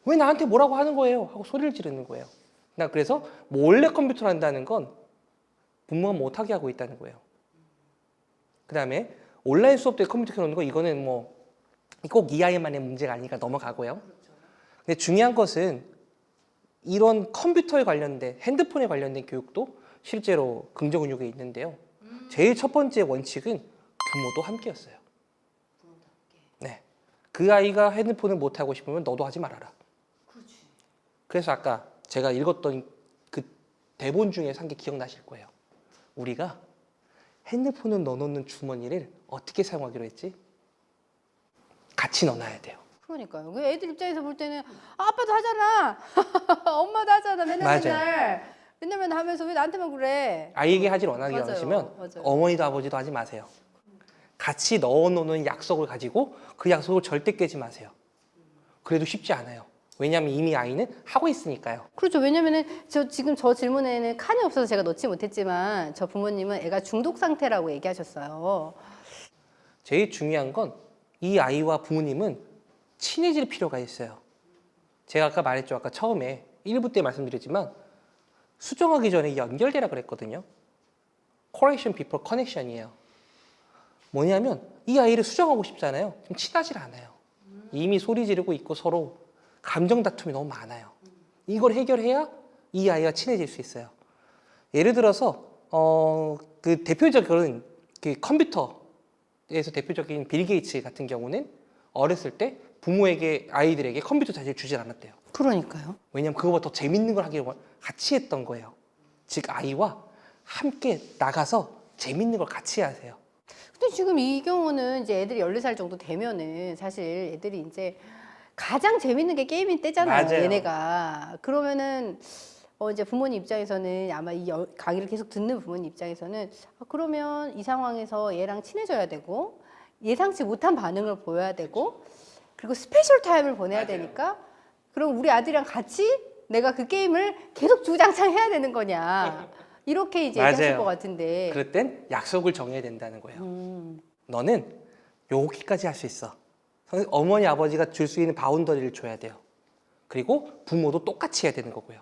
S2: 왜 나한테 뭐라고 하는 거예요? 하고 소리를 지르는 거예요. 그래서 몰래 컴퓨터를 한다는 건 부모가 못하게 하고 있다는 거예요. 그 다음에 온라인 수업 때 컴퓨터 켜놓는 거 이거는 뭐 꼭 이 아이만의 문제가 아니니까 넘어가고요. 근데 중요한 것은 이런 컴퓨터에 관련된 핸드폰에 관련된 교육도 실제로 긍정교육에 있는데요. 제일 첫 번째 원칙은 부모도 함께였어요. 네, 그 아이가 핸드폰을 못 하고 싶으면 너도 하지 말아라. 그래서 아까 제가 읽었던 그 대본 중에 한 게 기억나실 거예요. 우리가 핸드폰을 넣어놓는 주머니를 어떻게 사용하기로 했지? 같이 넣어놔야 돼요.
S1: 그러니까요. 그 애들 입장에서 볼 때는 아빠도 하잖아. 엄마도 하잖아. 맨날 하면서 왜 나한테만 그래?
S2: 아이에게 하질 원하게
S1: 맞아요.
S2: 하시면
S1: 맞아요.
S2: 어머니도 아버지도 하지 마세요. 같이 넣어놓는 약속을 가지고 그 약속을 절대 깨지 마세요. 그래도 쉽지 않아요. 왜냐하면 이미 아이는 하고 있으니까요.
S1: 그렇죠. 왜냐면은 지금 저 질문에는 칸이 없어서 제가 넣지 못했지만 저 부모님은 애가 중독 상태라고 얘기하셨어요.
S2: 제일 중요한 건 이 아이와 부모님은 친해질 필요가 있어요. 제가 아까 말했죠. 아까 처음에 1부 때 말씀드렸지만 수정하기 전에 연결되라 그랬거든요. correction before connection이에요. 뭐냐면 이 아이를 수정하고 싶잖아요. 그럼 친하질 않아요. 이미 소리 지르고 있고 서로 감정 다툼이 너무 많아요. 이걸 해결해야 이 아이와 친해질 수 있어요. 예를 들어서 그 대표적인 그 컴퓨터에서 대표적인 빌 게이츠 같은 경우는 어렸을 때 부모에게 아이들에게 컴퓨터 자체를 주질 않았대요.
S1: 그러니까요.
S2: 왜냐면 그거보다 더 재밌는 걸 하기를 같이 했던 거예요. 즉 아이와 함께 나가서 재밌는 걸 같이 하세요.
S1: 근데 지금 이 경우는 이제 애들이 14살 정도 되면은 사실 애들이 이제 가장 재밌는 게 게임인 때잖아요.
S2: 맞아요.
S1: 얘네가. 그러면은 이제 부모님 입장에서는 아마 이 강의를 계속 듣는 부모님 입장에서는 그러면 이 상황에서 얘랑 친해져야 되고 예상치 못한 반응을 보여야 되고 그리고 스페셜 타임을 보내야 되니까 그럼 우리 아들이랑 같이 내가 그 게임을 계속 주장창 해야 되는 거냐. 이렇게 이제 얘기하실
S2: 맞아요.
S1: 것 같은데.
S2: 그럴 땐 약속을 정해야 된다는 거예요. 너는 여기까지 할 수 있어. 어머니 아버지가 줄 수 있는 바운더리를 줘야 돼요. 그리고 부모도 똑같이 해야 되는 거고요.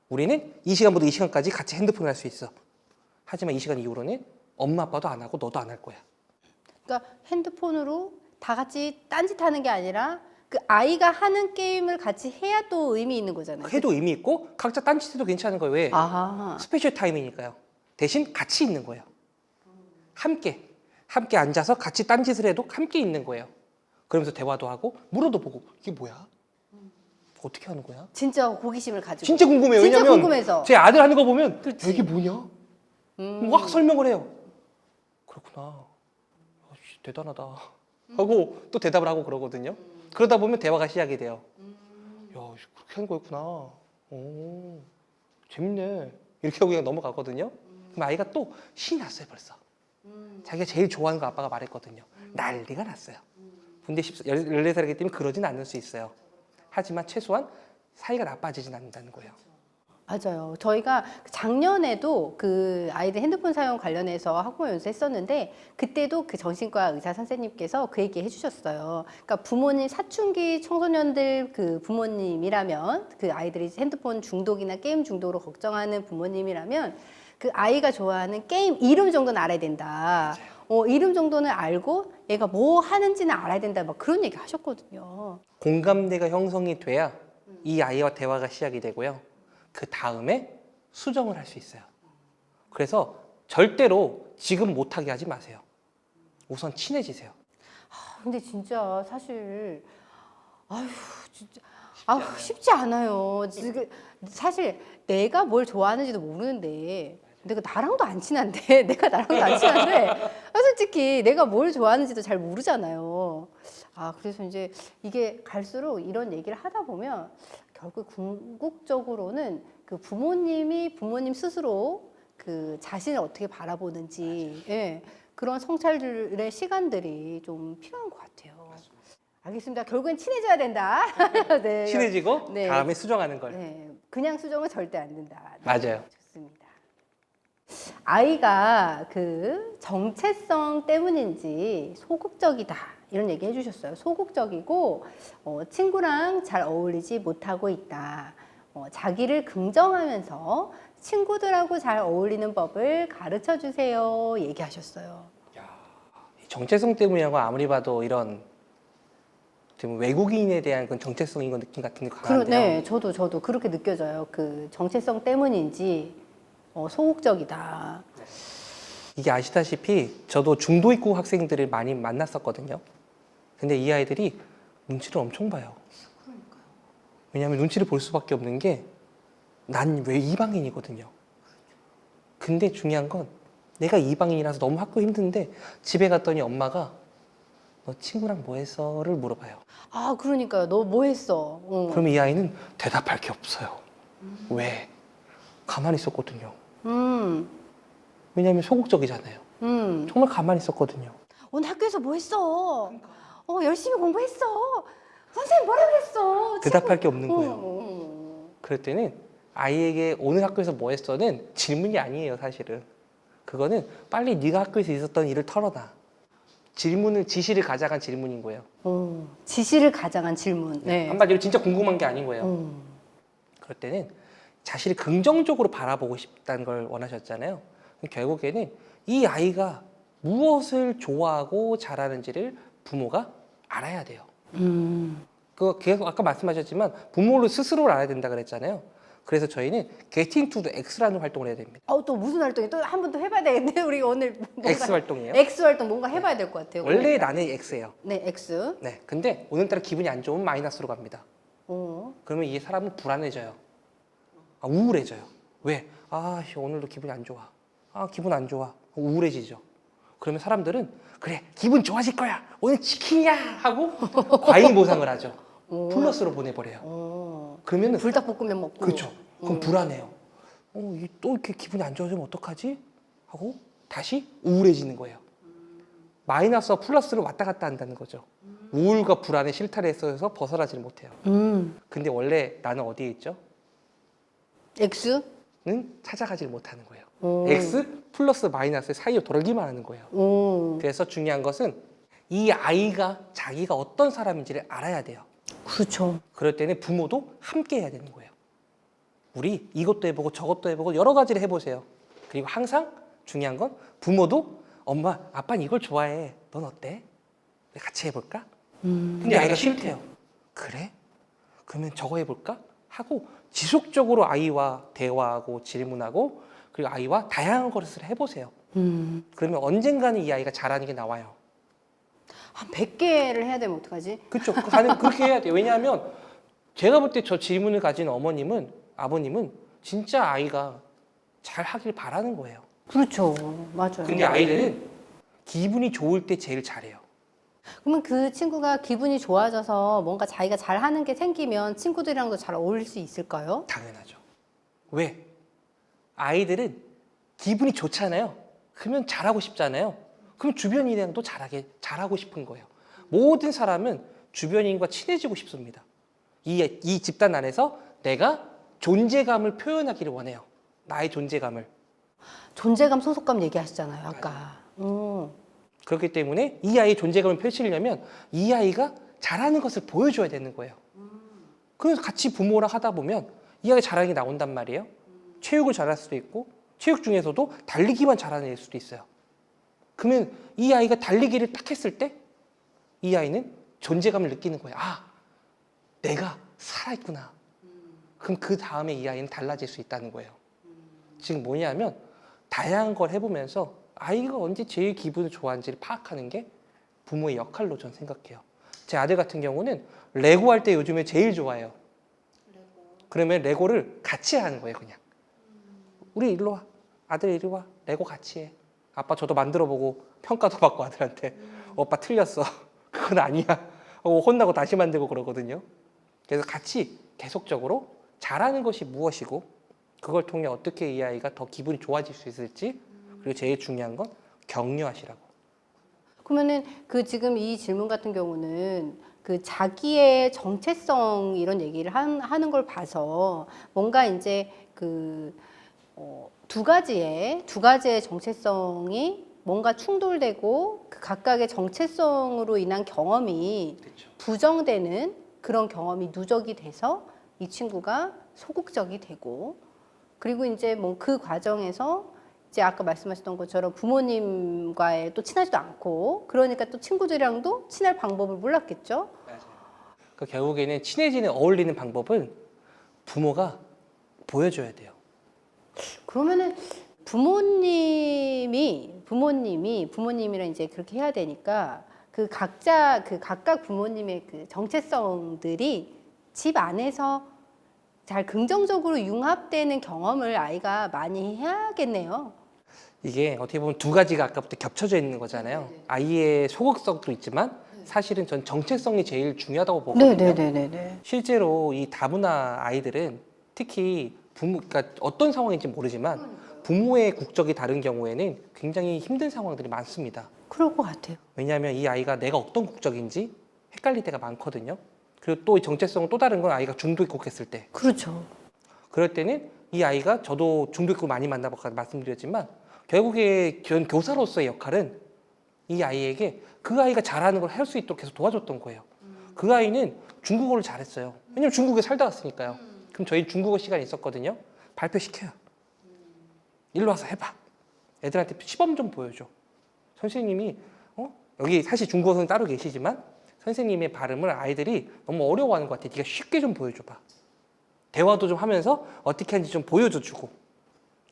S2: 우리는 이 시간부터 이 시간까지 같이 핸드폰을 할 수 있어. 하지만 이 시간 이후로는 엄마 아빠도 안 하고 너도 안 할 거야.
S1: 그러니까 핸드폰으로 다 같이 딴짓하는 게 아니라 그 아이가 하는 게임을 같이 해야 또 의미 있는 거잖아요.
S2: 해도 의미 있고 각자 딴짓해도 괜찮은 거예요. 왜?
S1: 아,
S2: 스페셜 타임이니까요. 대신 같이 있는 거예요. 함께 앉아서 같이 딴짓을 해도 함께 있는 거예요. 그러면서 대화도 하고 물어도 보고 이게 뭐야? 어떻게 하는 거야?
S1: 진짜 호기심을 가지고.
S2: 진짜 궁금해요.
S1: 진짜
S2: 왜냐면
S1: 궁금해서.
S2: 제 아들 하는 거 보면
S1: 그렇지.
S2: 이게 뭐냐? 막 설명을 해요. 그렇구나. 씨, 대단하다. 하고 또 대답을 하고 그러거든요. 그러다 보면 대화가 시작이 돼요. 야, 그렇게 하는 거였구나. 오, 재밌네. 이렇게 하고 그냥 넘어가거든요. 그럼 아이가 또 신이 났어요, 벌써. 자기가 제일 좋아하는 거 아빠가 말했거든요. 난리가 났어요. 근데 14살이기 때문에 그러진 않을 수 있어요. 하지만 최소한 사이가 나빠지진 않는다는 거예요.
S1: 맞아요. 저희가 작년에도 그 아이들 핸드폰 사용 관련해서 학부모 연수 했었는데 그때도 그 정신과 의사 선생님께서 그 얘기 해주셨어요. 그러니까 부모님 사춘기 청소년들 그 부모님이라면 그 아이들이 핸드폰 중독이나 게임 중독으로 걱정하는 부모님이라면 그 아이가 좋아하는 게임 이름 정도는 알아야 된다. 이름 정도는 알고 얘가 뭐 하는지는 알아야 된다. 막 그런 얘기 하셨거든요.
S2: 공감대가 형성이 돼야 이 아이와 대화가 시작이 되고요. 그 다음에 수정을 할 수 있어요. 그래서 절대로 지금 못하게 하지 마세요. 우선 친해지세요.
S1: 근데 진짜 사실 진짜 쉽지 않아요. 지금 사실 내가 뭘 좋아하는지도 모르는데 내가 나랑도 안 친한데 내가 나랑도 안 친한데 솔직히 내가 뭘 좋아하는지도 잘 모르잖아요. 그래서 이제 이게 갈수록 이런 얘기를 하다 보면 결국 궁극적으로는 그 부모님 스스로 그 자신을 어떻게 바라보는지 그런 성찰들의 시간들이 좀 필요한 것 같아요. 알겠습니다. 결국엔 친해져야 된다. 네.
S2: 친해지고
S1: 네.
S2: 다음에 수정하는 걸.
S1: 네. 그냥 수정은 절대 안 된다. 네.
S2: 맞아요.
S1: 좋습니다. 아이가 그 정체성 때문인지 소극적이다 이런 얘기 해주셨어요. 소극적이고 친구랑 잘 어울리지 못하고 있다. 자기를 긍정하면서 친구들하고 잘 어울리는 법을 가르쳐 주세요 얘기하셨어요.
S2: 정체성 때문이라고 아무리 봐도 이런 좀 외국인에 대한 그런 정체성인 건 느낌 같은 게 강한데요.
S1: 네, 저도 그렇게 느껴져요. 그 정체성 때문인지 소극적이다.
S2: 이게 아시다시피 저도 중도 입국 학생들을 많이 만났었거든요. 근데 이 아이들이 눈치를 엄청 봐요. 왜냐하면 눈치를 볼 수밖에 없는 게 난 왜 이방인이거든요. 근데 중요한 건 내가 이방인이라서 너무 학교 힘든데 집에 갔더니 엄마가 너 친구랑 뭐 했어?를 물어봐요.
S1: 아, 그러니까요. 너 뭐 했어?
S2: 그럼 이 아이는 대답할 게 없어요. 왜? 가만히 있었거든요. 왜냐하면 소극적이잖아요. 정말 가만히 있었거든요.
S1: 오늘 학교에서 뭐 했어? 열심히 공부했어. 선생님 뭐라 그랬어?
S2: 대답할 게 없는 거예요. 그럴 때는 아이에게 오늘 학교에서 뭐 했어는 질문이 아니에요, 사실은. 그거는 빨리 네가 학교에서 있었던 일을 털어놔. 질문을 지시를 가져간 질문인 거예요.
S1: 지시를 가장한 질문. 네.
S2: 한마디로 진짜 궁금한 게 아닌 거예요. 그럴 때는 자신을 긍정적으로 바라보고 싶다는 걸 원하셨잖아요. 결국에는 이 아이가 무엇을 좋아하고 잘하는지를 부모가 알아야 돼요. 그 계속 아까 말씀하셨지만 부모를 스스로 알아야 된다 그랬잖아요. 그래서 저희는 Getting to the X라는 활동을 해야 됩니다.
S1: 또 무슨 활동이 또 한 번 더 해봐야 되겠네. 우리 오늘 뭔가
S2: X 활동이에요.
S1: X 활동 뭔가 해봐야 될 것 같아요.
S2: 원래 나는 X예요.
S1: 네, X.
S2: 네, 근데 오늘따라 기분이 안 좋으면 마이너스로 갑니다.
S1: 어.
S2: 그러면 이 사람은 불안해져요. 우울해져요. 왜? 오늘도 기분이 안 좋아. 기분 안 좋아. 우울해지죠. 그러면 사람들은 그래, 기분 좋아질 거야. 오늘 치킨이야 하고 과잉 보상을 하죠. 플러스로 보내버려요. 그러면
S1: 불닭볶음면 먹고.
S2: 그렇죠. 그럼 불안해요. 또 이렇게 기분이 안 좋아지면 어떡하지? 하고 다시 우울해지는 거예요. 마이너스와 플러스를 왔다 갔다 한다는 거죠. 우울과 불안의 실타래에서 벗어나지를 못해요. 근데 원래 나는 어디에 있죠?
S1: X?
S2: 는 찾아가지를 못하는 거예요. X 플러스 마이너스 사이로 돌기만 하는 거예요. 그래서 중요한 것은 이 아이가 자기가 어떤 사람인지를 알아야 돼요.
S1: 그렇죠.
S2: 그럴 때는 부모도 함께 해야 되는 거예요. 우리 이것도 해보고 저것도 해보고 여러 가지를 해보세요. 그리고 항상 중요한 건 부모도 엄마, 아빠는 이걸 좋아해. 넌 어때? 같이 해볼까? 근데 아이가 싫대요. 그래? 그러면 저거 해볼까? 하고 지속적으로 아이와 대화하고 질문하고 그리고 아이와 다양한 것을 해보세요. 그러면 언젠가는 이 아이가 잘하는 게 나와요.
S1: 한 100개를 해야 되면 어떡하지?
S2: 그렇죠. 그렇게 해야 돼요. 왜냐하면 제가 볼 때 저 질문을 가진 아버님은 진짜 아이가 잘 하길 바라는 거예요.
S1: 그렇죠. 맞아요.
S2: 근데 아이들은 기분이 좋을 때 제일 잘해요.
S1: 그러면 그 친구가 기분이 좋아져서 뭔가 자기가 잘하는 게 생기면 친구들이랑도 잘 어울릴 수 있을까요?
S2: 당연하죠. 왜? 아이들은 기분이 좋잖아요. 그러면 잘하고 싶잖아요. 그럼 주변인이랑도 잘하고 싶은 거예요. 모든 사람은 주변인과 친해지고 싶습니다. 이 집단 안에서 내가 존재감을 표현하기를 원해요. 나의 존재감을.
S1: 존재감, 소속감 얘기하시잖아요, 아까.
S2: 그렇기 때문에 이 아이의 존재감을 펼치려면 이 아이가 잘하는 것을 보여줘야 되는 거예요. 그래서 같이 부모랑 하다 보면 이 아이가 잘하는 게 나온단 말이에요. 체육을 잘할 수도 있고 체육 중에서도 달리기만 잘하는 애일 수도 있어요. 그러면 이 아이가 달리기를 딱 했을 때 이 아이는 존재감을 느끼는 거예요. 내가 살아있구나. 그럼 그 다음에 이 아이는 달라질 수 있다는 거예요. 지금 뭐냐면 다양한 걸 해보면서 아이가 언제 제일 기분을 좋아하는지를 파악하는 게 부모의 역할로 저는 생각해요. 제 아들 같은 경우는 레고 할 때 요즘에 제일 좋아해요. 그러면 레고를 같이 하는 거예요, 그냥. 우리 일로 와. 아들 이리 와. 레고 같이 해. 아빠 저도 만들어보고 평가도 받고 아들한테 오빠 틀렸어. 그건 아니야. 하고 혼나고 다시 만들고 그러거든요. 그래서 같이 계속적으로 잘하는 것이 무엇이고 그걸 통해 어떻게 이 아이가 더 기분이 좋아질 수 있을지 그리고 제일 중요한 건 격려하시라고.
S1: 그러면은 그 지금 이 질문 같은 경우는 그 자기의 정체성 이런 얘기를 하는 걸 봐서 뭔가 이제 그 두 가지의 정체성이 뭔가 충돌되고 그 각각의 정체성으로 인한 경험이 부정되는 그런 경험이 누적이 돼서 이 친구가 소극적이 되고 그리고 이제 뭐 그 과정에서 이제 아까 말씀하셨던 것처럼 부모님과의 또 친하지도 않고 그러니까 또 친구들이랑도 친할 방법을 몰랐겠죠.
S2: 맞아요. 그 결국에는 친해지는 어울리는 방법은 부모가 보여줘야 돼요.
S1: 그러면은 부모님이랑 이제 그렇게 해야 되니까 그 각각 부모님의 그 정체성들이 집 안에서 잘 긍정적으로 융합되는 경험을 아이가 많이 해야겠네요.
S2: 이게 어떻게 보면 두 가지가 아까부터 겹쳐져 있는 거잖아요. 아이의 소극성도 있지만 사실은 전 정체성이 제일 중요하다고 보거든요.
S1: 네네네네.
S2: 실제로 이 다문화 아이들은 특히 그러니까 어떤 상황인지 모르지만 부모의 국적이 다른 경우에는 굉장히 힘든 상황들이 많습니다.
S1: 그럴 것 같아요.
S2: 왜냐하면 이 아이가 내가 어떤 국적인지 헷갈릴 때가 많거든요. 그리고 또 이 정체성은 또 다른 건 아이가 중도 입국했을 때.
S1: 그렇죠.
S2: 그럴 때는 이 아이가 저도 중도 입국을 많이 만나봐서 말씀드렸지만 결국에 교사로서의 역할은 이 아이에게 그 아이가 잘하는 걸 할 수 있도록 계속 도와줬던 거예요. 그 아이는 중국어를 잘했어요. 왜냐면 중국에 살다 왔으니까요. 그럼 저희 중국어 시간이 있었거든요. 발표시켜요. 일로 와서 해봐. 애들한테 시범 좀 보여줘. 선생님이 여기 사실 중국어는 따로 계시지만 선생님의 발음을 아이들이 너무 어려워하는 것 같아. 네가 쉽게 좀 보여줘봐. 대화도 좀 하면서 어떻게 하는지 좀 보여줘주고.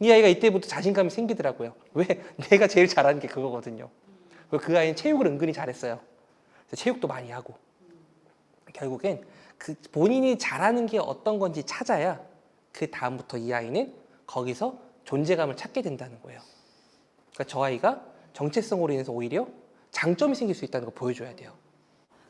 S2: 이 아이가 이때부터 자신감이 생기더라고요. 왜? 내가 제일 잘하는 게 그거거든요. 그리고 그 아이는 체육을 은근히 잘했어요. 그래서 체육도 많이 하고. 결국엔 그 본인이 잘하는 게 어떤 건지 찾아야 그 다음부터 이 아이는 거기서 존재감을 찾게 된다는 거예요. 그러니까 저 아이가 정체성으로 인해서 오히려 장점이 생길 수 있다는 걸 보여줘야 돼요.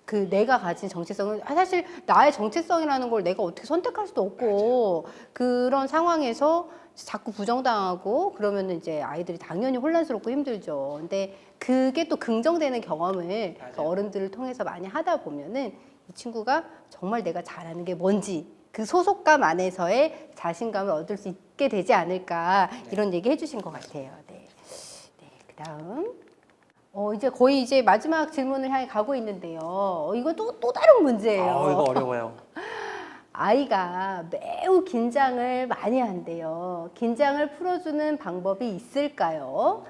S1: 그 내가 가진 정체성은 사실 나의 정체성이라는 걸 내가 어떻게 선택할 수도 없고 그런 상황에서 자꾸 부정당하고 그러면 이제 아이들이 당연히 혼란스럽고 힘들죠. 근데 그게 또 긍정되는 경험을 그 어른들을 통해서 많이 하다 보면은 이 친구가 정말 내가 잘하는 게 뭔지 그 소속감 안에서의 자신감을 얻을 수 있게 되지 않을까 이런 얘기 해주신 것 같아요. 네. 네. 그다음. 이제 거의 이제 마지막 질문을 향해 가고 있는데요. 이건 또 다른 문제예요.
S2: 이거 어려워요.
S1: 아이가 매우 긴장을 많이 한대요. 긴장을 풀어주는 방법이 있을까요?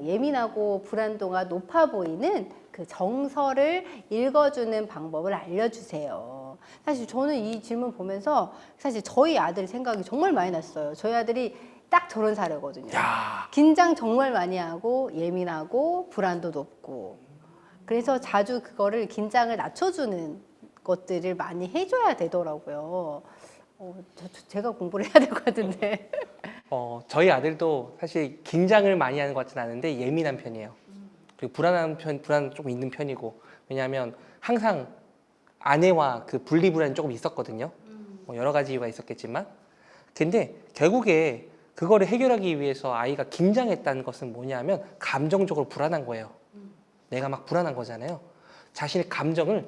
S1: 예민하고 불안도가 높아 보이는 그 정서를 읽어주는 방법을 알려주세요. 사실 저는 이 질문 보면서 사실 저희 아들 생각이 정말 많이 났어요. 저희 아들이 딱 저런 사례거든요.
S2: 야.
S1: 긴장 정말 많이 하고 예민하고 불안도 높고 그래서 자주 그거를 긴장을 낮춰주는 것들을 많이 해줘야 되더라고요. 제가 공부를 해야 될 것 같은데.
S2: 저희 아들도 사실 긴장을 많이 하는 것 같지는 않은데 예민한 편이에요. 그리고 불안은 조금 있는 편이고 왜냐하면 항상 아내와 그 분리불안이 조금 있었거든요. 뭐 여러 가지 이유가 있었겠지만 근데 결국에 그거를 해결하기 위해서 아이가 긴장했다는 것은 뭐냐면 감정적으로 불안한 거예요. 내가 막 불안한 거잖아요. 자신의 감정을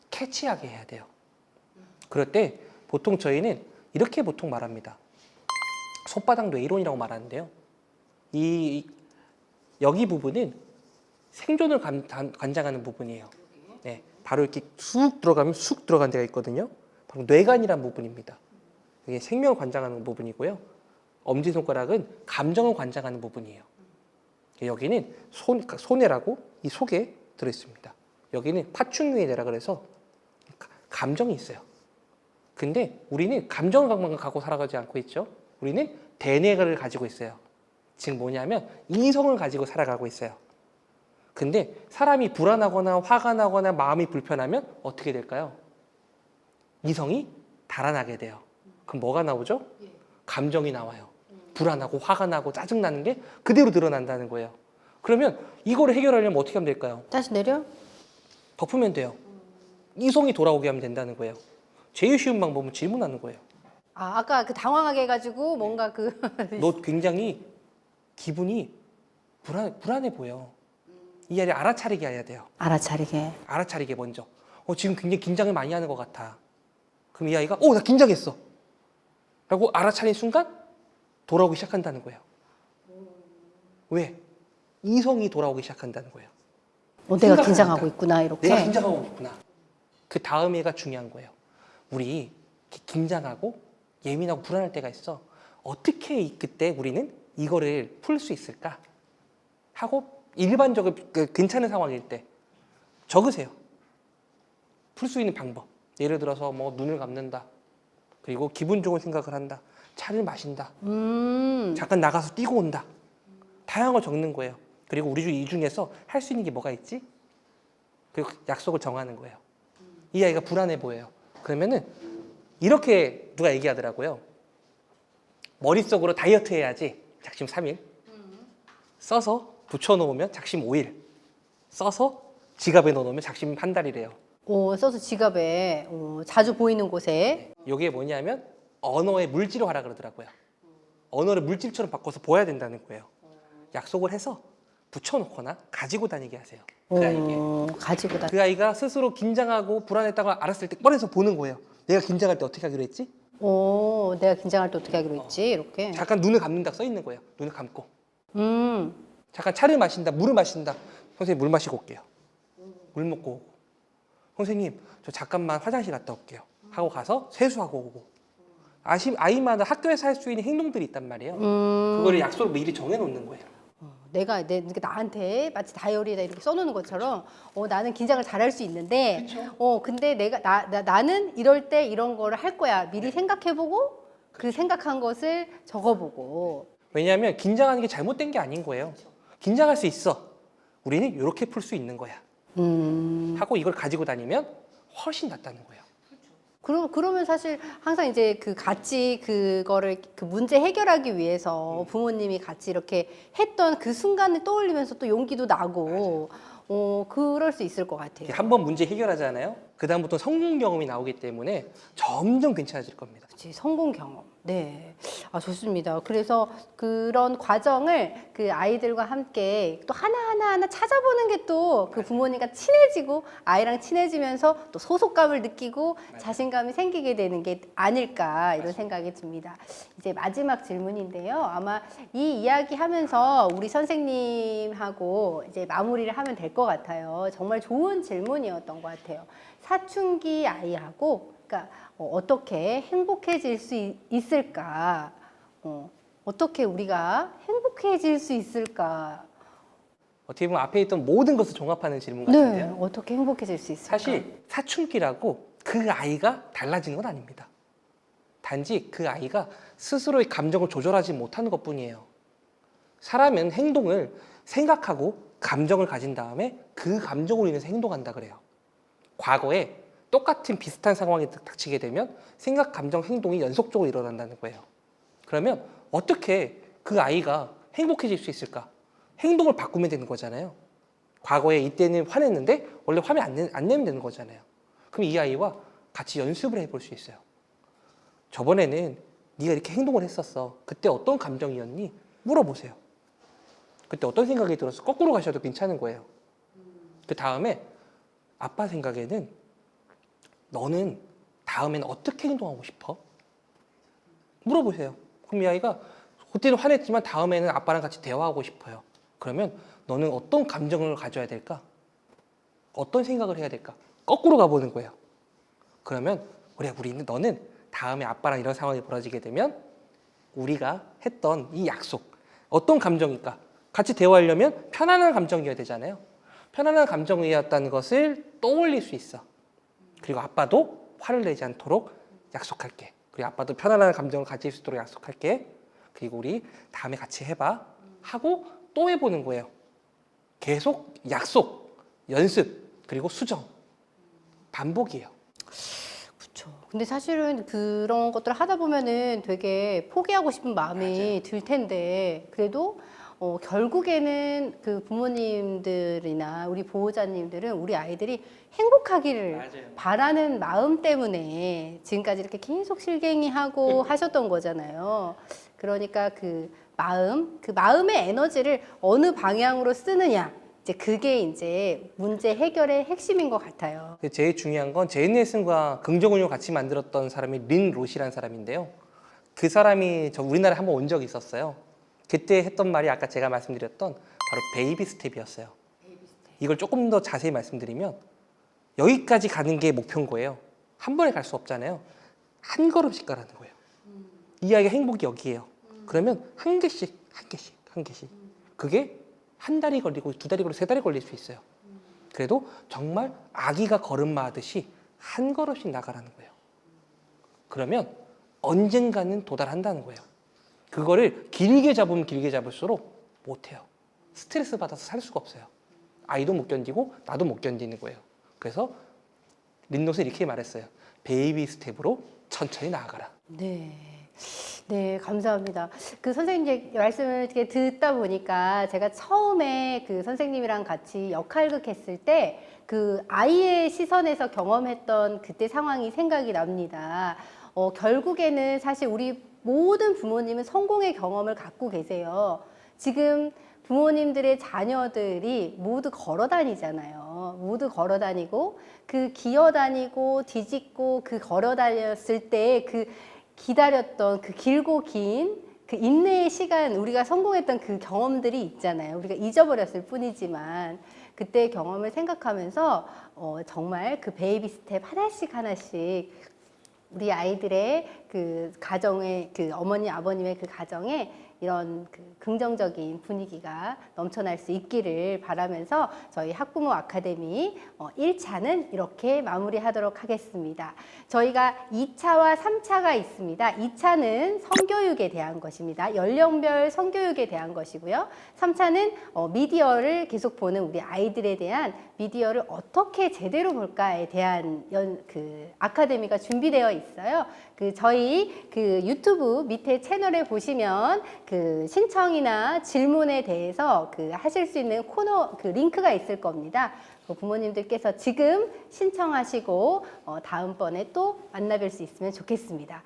S2: 캐치하게 해야 돼요. 그럴 때 보통 저희는 이렇게 보통 말합니다. 손바닥 뇌이론이라고 말하는데요. 여기 부분은 생존을 관장하는 부분이에요. 네, 바로 이렇게 쑥 들어가면 쑥 들어간 데가 있거든요. 바로 뇌관이라는 부분입니다. 이게 생명을 관장하는 부분이고요. 엄지손가락은 감정을 관장하는 부분이에요. 여기는 소뇌라고 이 속에 들어있습니다. 여기는 파충류의 뇌라 그래서 감정이 있어요. 근데 우리는 감정을 갖고 살아가지 않고 있죠. 우리는 대뇌를 가지고 있어요. 즉 뭐냐면 이성을 가지고 살아가고 있어요. 근데 사람이 불안하거나 화가 나거나 마음이 불편하면 어떻게 될까요? 이성이 달아나게 돼요. 그럼 뭐가 나오죠? 감정이 나와요. 불안하고 화가 나고 짜증나는 게 그대로 드러난다는 거예요. 그러면 이거를 해결하려면 어떻게 하면 될까요?
S1: 다시 내려?
S2: 덮으면 돼요. 이성이 돌아오게 하면 된다는 거예요. 제일 쉬운 방법은 질문하는 거예요.
S1: 아까 그 당황하게 해가지고 뭔가
S2: 너 굉장히 기분이 불안해 보여. 이 아이를 알아차리게 해야 돼요.
S1: 알아차리게.
S2: 알아차리게 먼저. 지금 굉장히 긴장을 많이 하는 것 같아. 그럼 이 아이가 나 긴장했어 라고 알아차린 순간 돌아오기 시작한다는 거예요. 왜? 이성이 돌아오기 시작한다는 거예요.
S1: 내가 긴장하고 있구나 이렇게.
S2: 내가 긴장하고 있구나. 그 다음에가 중요한 거예요. 우리 긴장하고 예민하고 불안할 때가 있어. 어떻게 그때 우리는 이거를 풀 수 있을까? 하고 일반적으로 괜찮은 상황일 때 적으세요. 풀 수 있는 방법. 예를 들어서 뭐 눈을 감는다. 그리고 기분 좋은 생각을 한다. 차를 마신다. 잠깐 나가서 뛰고 온다. 다양한 걸 적는 거예요. 그리고 우리 이 중에서 할 수 있는 게 뭐가 있지? 그리고 약속을 정하는 거예요. 이 아이가 불안해 보여요. 그러면은 이렇게 누가 얘기하더라고요. 머릿속으로 다이어트 해야지. 작심 3일. 써서 붙여놓으면 작심 5일. 써서 지갑에 넣어놓으면 작심 한 달이래요.
S1: 써서 지갑에 자주 보이는 곳에.
S2: 이게 뭐냐면 언어의 물질화라 그러더라고요. 언어를 물질처럼 바꿔서 보여야 된다는 거예요. 약속을 해서 붙여놓거나 가지고 다니게 하세요. 그 아이에게.
S1: 가지고 다.
S2: 그 아이가 스스로 긴장하고 불안했다고 알았을 때 꺼내서 보는 거예요. 내가 긴장할 때 어떻게 하기로 했지?
S1: 내가 긴장할 때 어떻게 하기로 했지? 이렇게.
S2: 잠깐 눈을 감는다 써 있는 거예요. 눈을 감고.
S1: 음.
S2: 잠깐 차를 마신다, 물을 마신다. 선생님 물 마시고 올게요. 물 먹고 오고. 선생님 저 잠깐만 화장실 갔다 올게요. 하고 가서 세수하고 오고. 아이마다 학교에서 할 수 있는 행동들이 있단 말이에요. 그거를 약속을 미리 정해놓는 거예요.
S1: 내가 나한테 마치 다이어리에다 이렇게 써놓는 것처럼 나는 긴장을 잘할 수 있는데 근데 나는 이럴 때 이런 거를 할 거야. 미리 생각해보고 그 생각한 것을 적어보고.
S2: 왜냐하면 긴장하는 게 잘못된 게 아닌 거예요. 긴장할 수 있어. 우리는 이렇게 풀 수 있는 거야. 하고 이걸 가지고 다니면 훨씬 낫다는 거예요.
S1: 그러면 사실 항상 이제 같이 그거를 그 문제 해결하기 위해서 부모님이 같이 이렇게 했던 그 순간을 떠올리면서 또 용기도 나고 그럴 수 있을 것 같아요.
S2: 한 번 문제 해결하잖아요. 그 다음부터 성공 경험이 나오기 때문에 점점 괜찮아질 겁니다.
S1: 그치, 성공 경험. 네. 좋습니다. 그래서 그런 과정을 그 아이들과 함께 또 하나하나 찾아보는 게 또 그 부모님과 친해지고 아이랑 친해지면서 또 소속감을 느끼고 자신감이 생기게 되는 게 아닐까 이런 생각이 듭니다. 이제 마지막 질문인데요. 아마 이 이야기 하면서 우리 선생님하고 이제 마무리를 하면 될 것 같아요. 정말 좋은 질문이었던 것 같아요. 사춘기 아이하고 그러니까 어떻게 행복해질 수 있을까? 어떻게 우리가 행복해질 수 있을까?
S2: 어떻게 보면 앞에 있던 모든 것을 종합하는 질문 같은데요.
S1: 네, 어떻게 행복해질 수 있을까?
S2: 사실 사춘기라고 그 아이가 달라지는 건 아닙니다. 단지 그 아이가 스스로의 감정을 조절하지 못하는 것뿐이에요. 사람은 행동을 생각하고 감정을 가진 다음에 그 감정으로 인해서 행동한다 그래요. 과거에 똑같은 비슷한 상황이 닥치게 되면 생각, 감정, 행동이 연속적으로 일어난다는 거예요. 그러면 어떻게 그 아이가 행복해질 수 있을까? 행동을 바꾸면 되는 거잖아요. 과거에 이때는 화냈는데 원래 화면 안 내면 되는 거잖아요. 그럼 이 아이와 같이 연습을 해볼 수 있어요. 저번에는 네가 이렇게 행동을 했었어. 그때 어떤 감정이었니? 물어보세요. 그때 어떤 생각이 들어서 거꾸로 가셔도 괜찮은 거예요. 그 다음에 아빠 생각에는 너는 다음에는 어떻게 행동하고 싶어? 물어보세요. 그럼 이 아이가 그때는 화냈지만 다음에는 아빠랑 같이 대화하고 싶어요. 그러면 너는 어떤 감정을 가져야 될까? 어떤 생각을 해야 될까? 거꾸로 가보는 거예요. 그러면 너는 다음에 아빠랑 이런 상황이 벌어지게 되면 우리가 했던 이 약속 어떤 감정일까? 같이 대화하려면 편안한 감정이어야 되잖아요. 편안한 감정이었다는 것을 떠올릴 수 있어. 그리고 아빠도 화를 내지 않도록 약속할게. 그리고 아빠도 편안한 감정을 가질 수 있도록 약속할게. 그리고 우리 다음에 같이 해봐. 하고 또 해보는 거예요. 계속 약속, 연습, 그리고 수정. 반복이에요.
S1: 그렇죠. 근데 사실은 그런 것들을 하다 보면은 되게 포기하고 싶은 마음이 들 텐데 그래도 결국에는 그 부모님들이나 우리 보호자님들은 우리 아이들이 행복하기를 바라는 마음 때문에 지금까지 이렇게 계속 실갱이하고 하셨던 거잖아요. 그러니까 그 마음의 에너지를 어느 방향으로 쓰느냐 이제 그게 이제 문제 해결의 핵심인 것 같아요.
S2: 제일 중요한 건 제인 넬슨과 긍정운용 같이 만들었던 사람이 린 로시라는 사람인데요. 그 사람이 우리나라에 한번 온 적이 있었어요. 그때 했던 말이 아까 제가 말씀드렸던 바로 베이비 스텝이었어요. 이걸 조금 더 자세히 말씀드리면 여기까지 가는 게 목표인 거예요. 한 번에 갈 수 없잖아요. 한 걸음씩 가라는 거예요. 이 아이가 행복이 여기예요. 그러면 한 개씩, 한 개씩, 한 개씩. 그게 한 달이 걸리고 두 달이 걸리고 세 달이 걸릴 수 있어요. 그래도 정말 아기가 걸음마하듯이 한 걸음씩 나가라는 거예요. 그러면 언젠가는 도달한다는 거예요. 그거를 길게 잡으면 길게 잡을수록 못해요. 스트레스 받아서 살 수가 없어요. 아이도 못 견디고 나도 못 견디는 거예요. 그래서 린롯은 이렇게 말했어요. 베이비 스텝으로 천천히 나아가라.
S1: 네. 네, 감사합니다. 그 선생님 이제 말씀을 이렇게 듣다 보니까 제가 처음에 그 선생님이랑 같이 역할극 했을 때 그 아이의 시선에서 경험했던 그때 상황이 생각이 납니다. 결국에는 사실 우리 모든 부모님은 성공의 경험을 갖고 계세요. 지금 부모님들의 자녀들이 모두 걸어 다니잖아요. 모두 걸어 다니고 그 기어 다니고 뒤집고 그 걸어 다녔을 때 그 기다렸던 그 길고 긴 그 인내의 시간, 우리가 성공했던 그 경험들이 있잖아요. 우리가 잊어버렸을 뿐이지만 그때 경험을 생각하면서 정말 그 베이비 스텝 하나씩 하나씩 우리 아이들의 그 가정의 그 어머니 아버님의 그 가정에 이런 그 긍정적인 분위기가 넘쳐날 수 있기를 바라면서 저희 학부모 아카데미 1차는 이렇게 마무리하도록 하겠습니다. 저희가 2차와 3차가 있습니다. 2차는 성교육에 대한 것입니다. 연령별 성교육에 대한 것이고요. 3차는 미디어를 계속 보는 우리 아이들에 대한 미디어를 어떻게 제대로 볼까에 대한 그 아카데미가 준비되어 있어요. 그 저희 그 유튜브 밑에 채널에 보시면 그 신청이나 질문에 대해서 그 하실 수 있는 코너 그 링크가 있을 겁니다. 그 부모님들께서 지금 신청하시고 다음번에 또 만나뵐 수 있으면 좋겠습니다.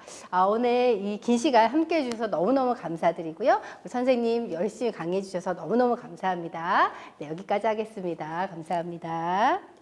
S1: 오늘 이 긴 시간 함께 해주셔서 너무너무 감사드리고요. 선생님 열심히 강의해 주셔서 너무너무 감사합니다. 네, 여기까지 하겠습니다. 감사합니다.